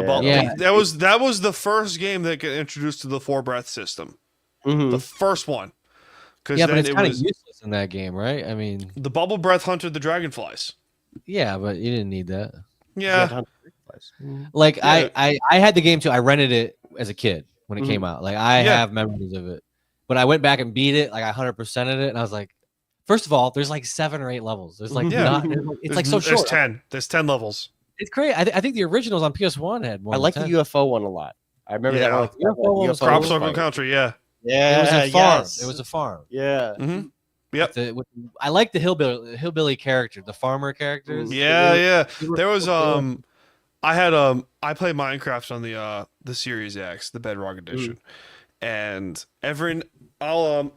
That was the first game that got introduced to the 4-breath system. The first one. But it's kind of useless in that game, right? I mean, the bubble breath hunted the dragonflies. Yeah, but you didn't need that. Yeah. Like I had the game too. I rented it as a kid when it came out. Like I have memories of it. But I went back and beat it. Like I 100%ed it, and I was like, first of all, there's like 7 or 8 levels. There's like it's like so short. There's 10. There's 10 levels. It's great. I think the originals on PS1 had more. I like the UFO one a lot. I remember that one. UFO one was Crop Circle Country. Yeah. It was a farm. It was a farm. Yeah. Yep. I like the hillbilly character, the farmer characters. Yeah. There was I played Minecraft on the Series X, the Bedrock edition, and I'll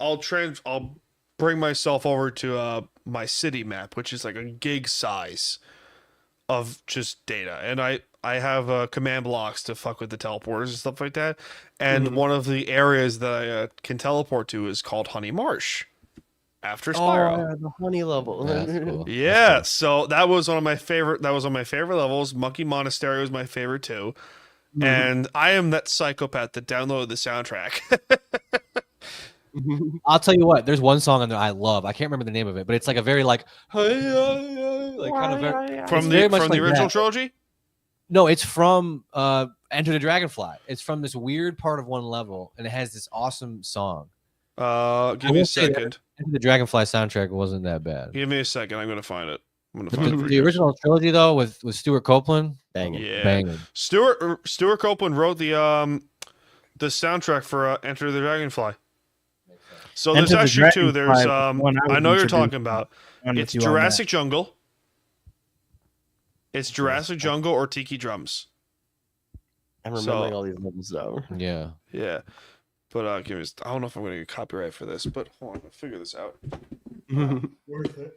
bring myself over to my city map, which is like a gig size of just data, and I have command blocks to fuck with the teleporters and stuff like that. And one of the areas that I can teleport to is called Honey Marsh, after Spyro. Oh, the honey level. That's cool. Yeah, so that was one of my favorite. That was on my favorite levels. Monkey Monastery was my favorite too. And I am that psychopath that downloaded the soundtrack. I'll tell you what. There's one song on there I love. I can't remember the name of it, but it's like a very like kind of from the original trilogy. No, it's from Enter the Dragonfly. It's from this weird part of one level, and it has this awesome song. Give me a second. Enter the Dragonfly soundtrack wasn't that bad. Give me a second. I'm gonna find it. The original trilogy though, with Stuart Copeland, banging. Yeah. Banging. Stuart Copeland wrote the soundtrack for Enter the Dragonfly. So there's actually two. There's I know you're talking about. It's Jurassic Jungle. It's Jurassic Jungle or Tiki Drums. I'm remembering all these levels though. Yeah. Yeah. But give me. I don't know if I'm gonna get copyright for this, but hold on, I'll figure this out. Worth it.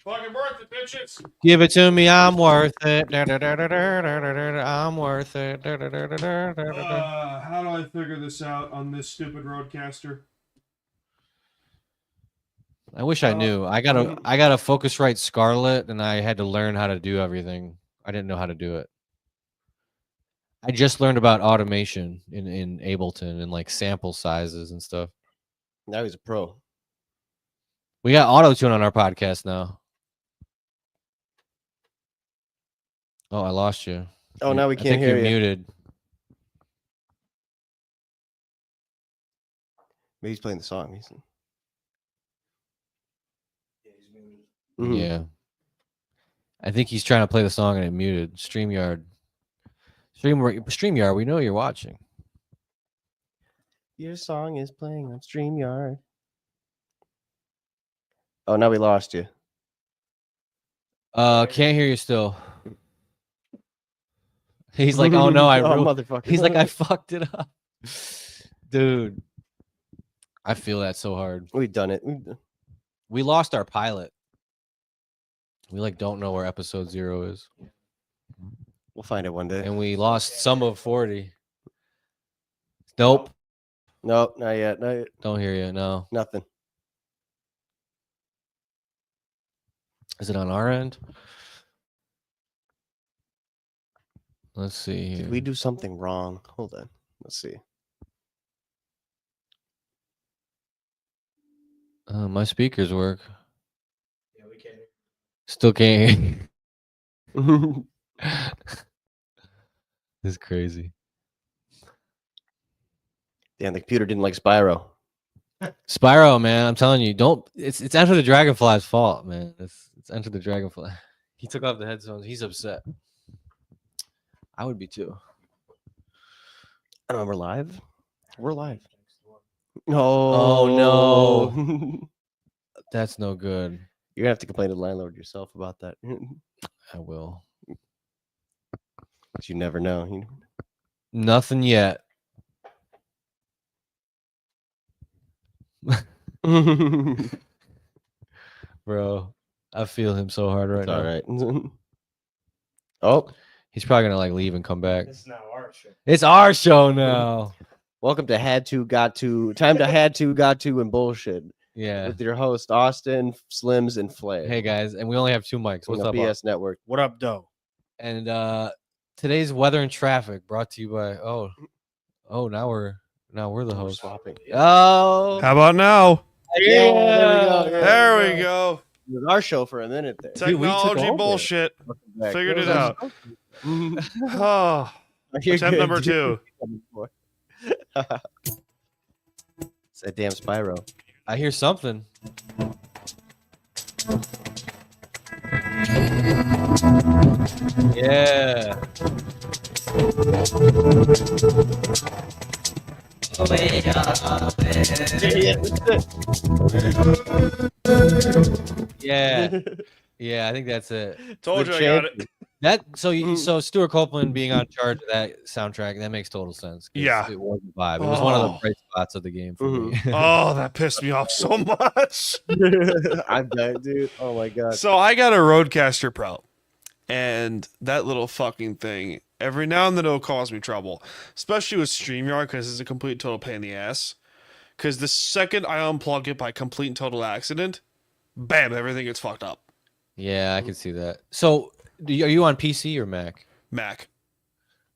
Fucking worth it, bitches. Give it to me, I'm worth it. I'm worth it. How do I figure this out on this stupid Roadcaster? I wish I knew. I got a Focusrite Scarlett, and I had to learn how to do everything. I didn't know how to do it. I just learned about automation in Ableton and like sample sizes and stuff. Now he's a pro. We got auto tune on our podcast now. Oh, I lost you. Oh, now we can't hear you. Muted. Maybe he's playing the song. Yeah. I think he's trying to play the song and it muted. StreamYard, we know you're watching. Your song is playing on StreamYard. Oh, now we lost you. Can't hear you still. He's like, oh no, motherfucker. He's like, I fucked it up. Dude. I feel that so hard. We've done it. We lost our pilot. We like don't know where episode 0 is. We'll find it one day. And we lost some of 40. Nope. Nope, not yet. Not yet. Don't hear you. No. Nothing. Is it on our end? Let's see here. Did we do something wrong? Hold on. Let's see. My speakers work. Yeah, we can't. Still can't hear. This is crazy. Damn, the computer didn't like Spyro. Spyro, man, I'm telling you, don't. It's Enter the Dragonfly's fault, man. Let's enter the dragonfly. He took off the headphones. He's upset. I would be too. I don't know, we're live. We're live. Oh, Oh no. That's no good. You're gonna have to complain to the landlord yourself about that. I will. But you never know. Nothing yet. Bro, I feel him so hard right It's now. all right. Oh, He's probably gonna like leave and come back. It's now our show. It's our show now. welcome to Had to, Got to, time to Had to, Got to, and bullshit Yeah. with your host Austin, Slims, and Flay. Hey guys, and we only have 2 mics. on What's the up? BS Network. What up, Doe? And today's weather and traffic brought to you by now we're the We're host. swapping. Oh, How about now? Yeah, there we go. There we go. It was our show for a minute there. Dude, we took Technology over. bullshit. Welcome back. Figured it was out. our show. Oh, You're attempt good, number dude. 2. It's that damn Spyro. I hear something. Yeah. Yeah. Yeah, I think that's it. Told The you I got it. That so Stuart Copeland being on charge of that soundtrack, that makes total sense. 'cause Yeah. It was a vibe. It was one of the Oh. bright spots of the game for me. Oh, that pissed me off so much. I'm done, dude. Oh my god. So I got a Rodecaster Pro, and that little fucking thing, every now and then it'll cause me trouble, especially with StreamYard because it's a complete total pain in the ass. Because the second I unplug it by complete and total accident, bam, everything gets fucked up. Yeah, I can see that. So, are you on PC or Mac? Mac.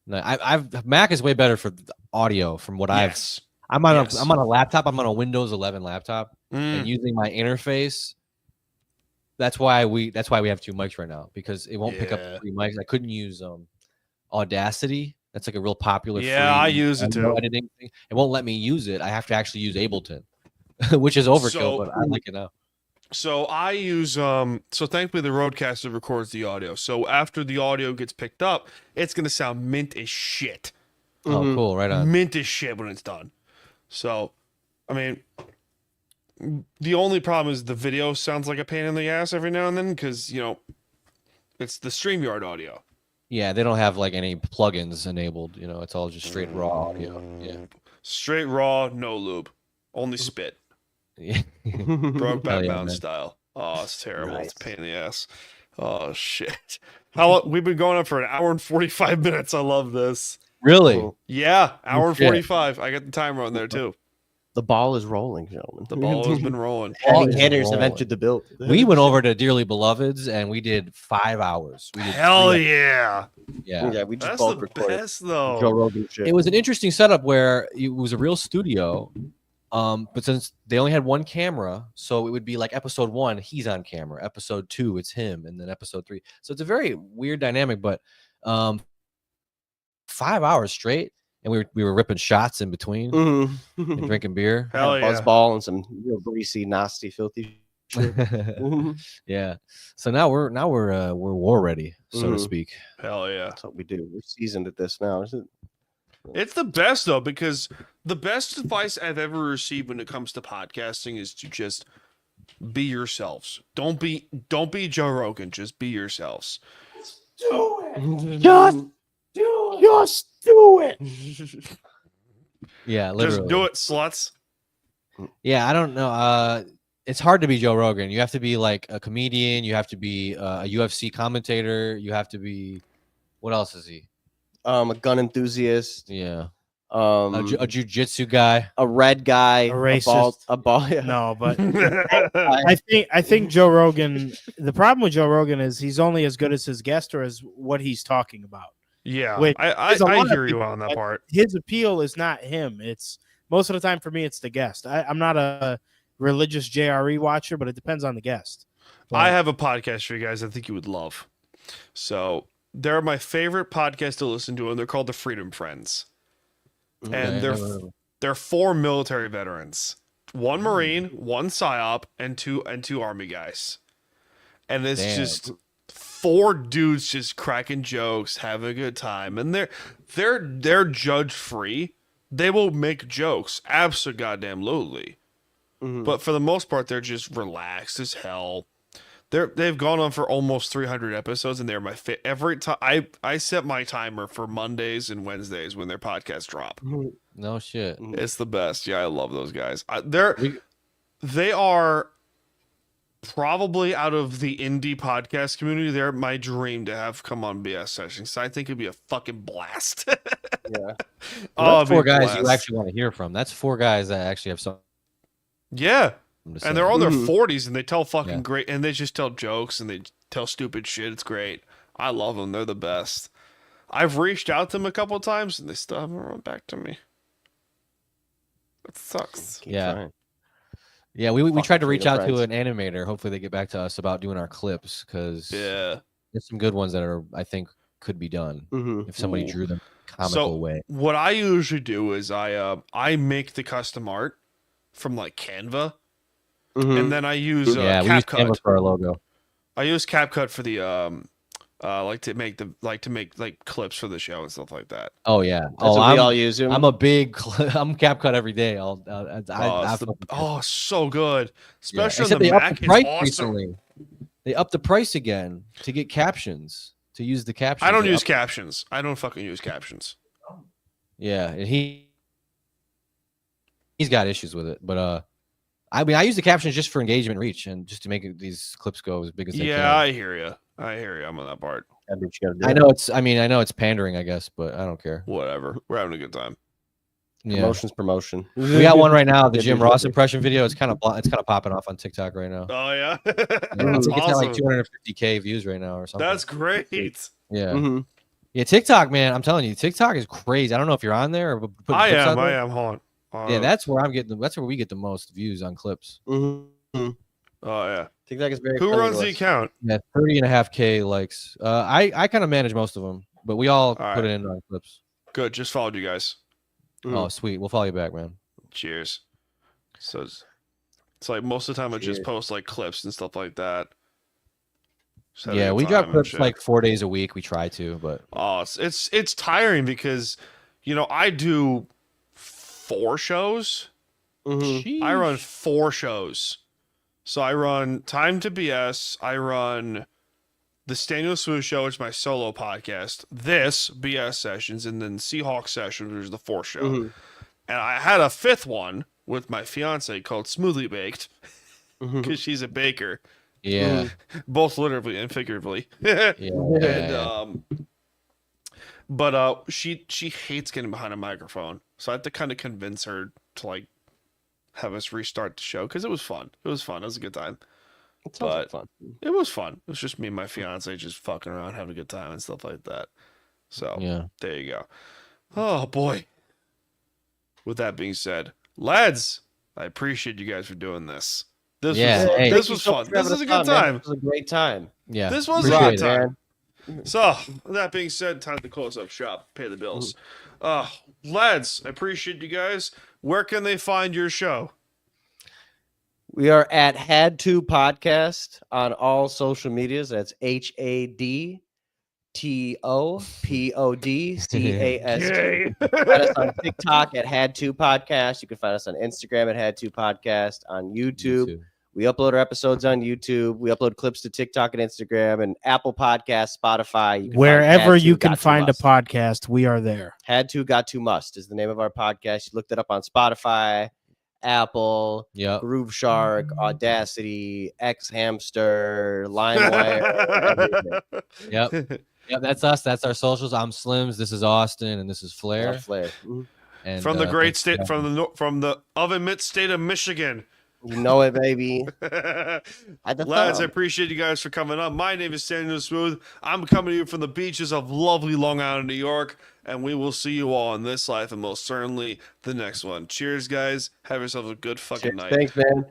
No, I've Mac is way better for the audio from what Yes. I'm on Yes. I'm on a laptop. I'm on a Windows 11 laptop Mm. and using my interface. That's why we have 2 mics right now because it won't pick up Yeah. 3 mics. I couldn't use Audacity. That's like a real popular. Yeah, free I use it audio too. editing thing. It won't let me use it. I have to actually use Ableton, which is overkill, So- but I like it now. So I use so thankfully the Rodecaster records the audio. So after the audio gets picked up, it's gonna sound mint as shit. Oh, cool! Right on. Mint as shit when it's done. So, I mean, the only problem is the video sounds like a pain in the ass every now and then because it's the StreamYard audio. Yeah, they don't have like any plugins enabled. It's all just straight raw audio. Yeah. Straight raw, no lube, only spit. Yeah. Brokeback Hell yeah, Mountain man. style. Oh, it's terrible. It's a Nice. pain in the ass. Oh shit. How long, we've been going on for an hour and 45 minutes. I love this. Really? Cool. Yeah, hour and shit. 45. I got the timer on there too. The ball is rolling, gentlemen. The ball has been rolling. Ball Heavy is hitters have rolling. entered the build. We went over to Dearly Beloveds and we did 5 hours. We did Hell 3 yeah. Yeah. Yeah, we just That's both the recorded best Joe though. Rogan shit. It was an interesting setup where it was a real studio. But since they only had 1 camera, so it would be like episode 1, he's on camera. Episode 2, it's him, and then episode 3. So it's a very weird dynamic, but 5 hours straight, and we were ripping shots in between and Mhm. drinking beer. Hell Had a yeah. buzzball and some real greasy, nasty, filthy shit. Yeah. So now we're war ready, so to Mhm. speak. Hell yeah. That's what we do. We're seasoned at this now. Isn't it? It's the best though, because the best advice I've ever received when it comes to podcasting is to just be yourselves. Don't be Joe Rogan. Just be yourselves. Just do it. Yeah, literally. Just do it, sluts. Yeah, I don't know. It's hard to be Joe Rogan. You have to be like a comedian. You have to be a UFC commentator. You have to be. What else is he? A gun enthusiast. Yeah, A a jujitsu guy. red guy. A racist. A ball. Yeah. No, but I think Joe Rogan. The problem with Joe Rogan is he's only as good as his guest or as what he's talking about. Yeah, Wait, I there's a lot of hear you people on that that- part. His appeal is not him. It's most of the time for me, it's the guest. I'm not a religious JRE watcher, but it depends on the guest. I have a podcast for you guys I think you would love. So they're my favorite podcast to listen to, and they're called the Freedom Friends. And Okay. they're 4 military veterans, 1 Marine, 1 PSYOP, and two Army guys. and it's Damn. just 4 dudes just cracking jokes, having a good time, and they're judge free. They will make jokes, absolutely. But for the most part, they're just relaxed as hell. They've gone on for almost 300 episodes, and they're my every time. I set my timer for Mondays and Wednesdays when their podcasts drop. No shit. It's the best. Yeah, I love those guys. They are probably out of the indie podcast community. They're my dream to have come on BS sessions. I think it'd be a fucking blast. Yeah. Well, it'd that's be 4 a guys you blast. actually want to hear from. That's 4 guys that actually have some. Yeah. And they're all in their 40s, and they tell fucking Yeah. great, and they just tell jokes, and they tell stupid shit. It's great. I love them. They're the best. I've reached out to them a couple of times, and they still haven't run back to me. It sucks. Keep Yeah. trying. Yeah, we Fucking tried to reach freedom out to friends. an animator. Hopefully they get back to us about doing our clips because Yeah. there's some good ones that are I think could be done Mhm. if somebody Ooh. drew them comical way. What I usually do is I make the custom art from like Canva, Mhm. and then I use Yeah, we use CapCut. Canva for our logo. I use CapCut for the like to make clips for the show and stuff like that. Oh yeah. That's Oh, what we all I'm use him. I'm a big I'm CapCut every day. So good, Yeah, especially except on the they Mac. upped the It's price awesome. recently. They upped the price again to get captions to use the captions. I don't They use upped- captions. I don't fucking use captions. Yeah, and he's got issues with it, but I mean, I use the captions just for engagement reach and just to make these clips go as big as they Yeah, can. I hear you. I'm on that part. Gotta do what you gotta do. I know it's pandering, I guess, but I don't care. Whatever. We're having a good time. Yeah. Promotion's promotion. We got one right now, the Yeah, Jim dude, Ross yeah. impression video. It's kind of popping off on TikTok right now. Oh yeah, Yeah, I that's think it's at like awesome. 250K views right now or something. That's great. yeah. Mhm. Yeah, TikTok, man. I'm telling you, TikTok is crazy. I don't know if you're on there or putting I clips out am. there. I am. Hold on. Yeah, that's where we get the most views on clips. Mhm. Oh yeah. TikTok is very. Who friendly runs to the us. account? Yeah, 30.5K likes. I kind of manage most of them, but we all All put right. it in on clips. Good. Just followed you guys. Oh, sweet. We'll follow you back, man. Cheers. So it's like most of the time I just Cheers. post like clips and stuff like that. Just have a Yeah, good we time drop and clips shit. like 4 days a week. We try to, but Oh, it's tiring because I do 4 shows. Mhm. I run 4 shows. So I run Time to BS. I run the Staniel Smooth Show, which is my solo podcast. This BS sessions, and then Seahawk sessions, which is the 4th show. Mhm. And I had a 5th one with my fiance called Smoothly Baked Mhm. because she's a baker, yeah, both literally and figuratively. yeah. And but she hates getting behind a microphone, so I had to kind of convince her to like have us restart the show because it was fun. It was fun. It was a good time. It sounds like But- fun. It was fun. It was just me and my fiance just fucking around, having a good time and stuff like that. So Yeah. there you go. Oh boy. With that being said, lads, I appreciate you guys for doing this. This Yeah, was hey. this Thank you was so fun. much for This having was a us good on, man. time. This was a great time. Yeah. This was a Appreciate good it. time. Man. So, with that being said, time to close up shop, pay the bills. Lads, I appreciate you guys. Where can they find your show? We are at Had to Podcast on all social medias. That's HADTOPODCAST. Find us on TikTok at Had to Podcast. You can find us on Instagram at Had to Podcast. On YouTube, we upload our episodes on YouTube. We upload clips to TikTok and Instagram and Apple Podcasts, Spotify. You can find Wherever Had To you can Got To find a Must. podcast, we are there. Had to Got to Must is the name of our podcast. You looked it up on Spotify, Apple, Yep. Groove Shark, Audacity, X Hamster, LimeWire. Yep. Yep. That's us. That's our socials. I'm Slims. This is Austin, and this is Flair. Flair. Mhm. And, From the great thanks for state, having from the oven mitt state of Michigan. You know it, baby. Lads, At the I thumb. appreciate you guys for coming up. My name is Daniel Smooth. I'm coming to you from the beaches of lovely Long Island, New York, and we will see you all in this life and most certainly the next one. Cheers, guys. Have yourselves a good fucking Cheers. night. Thanks, man.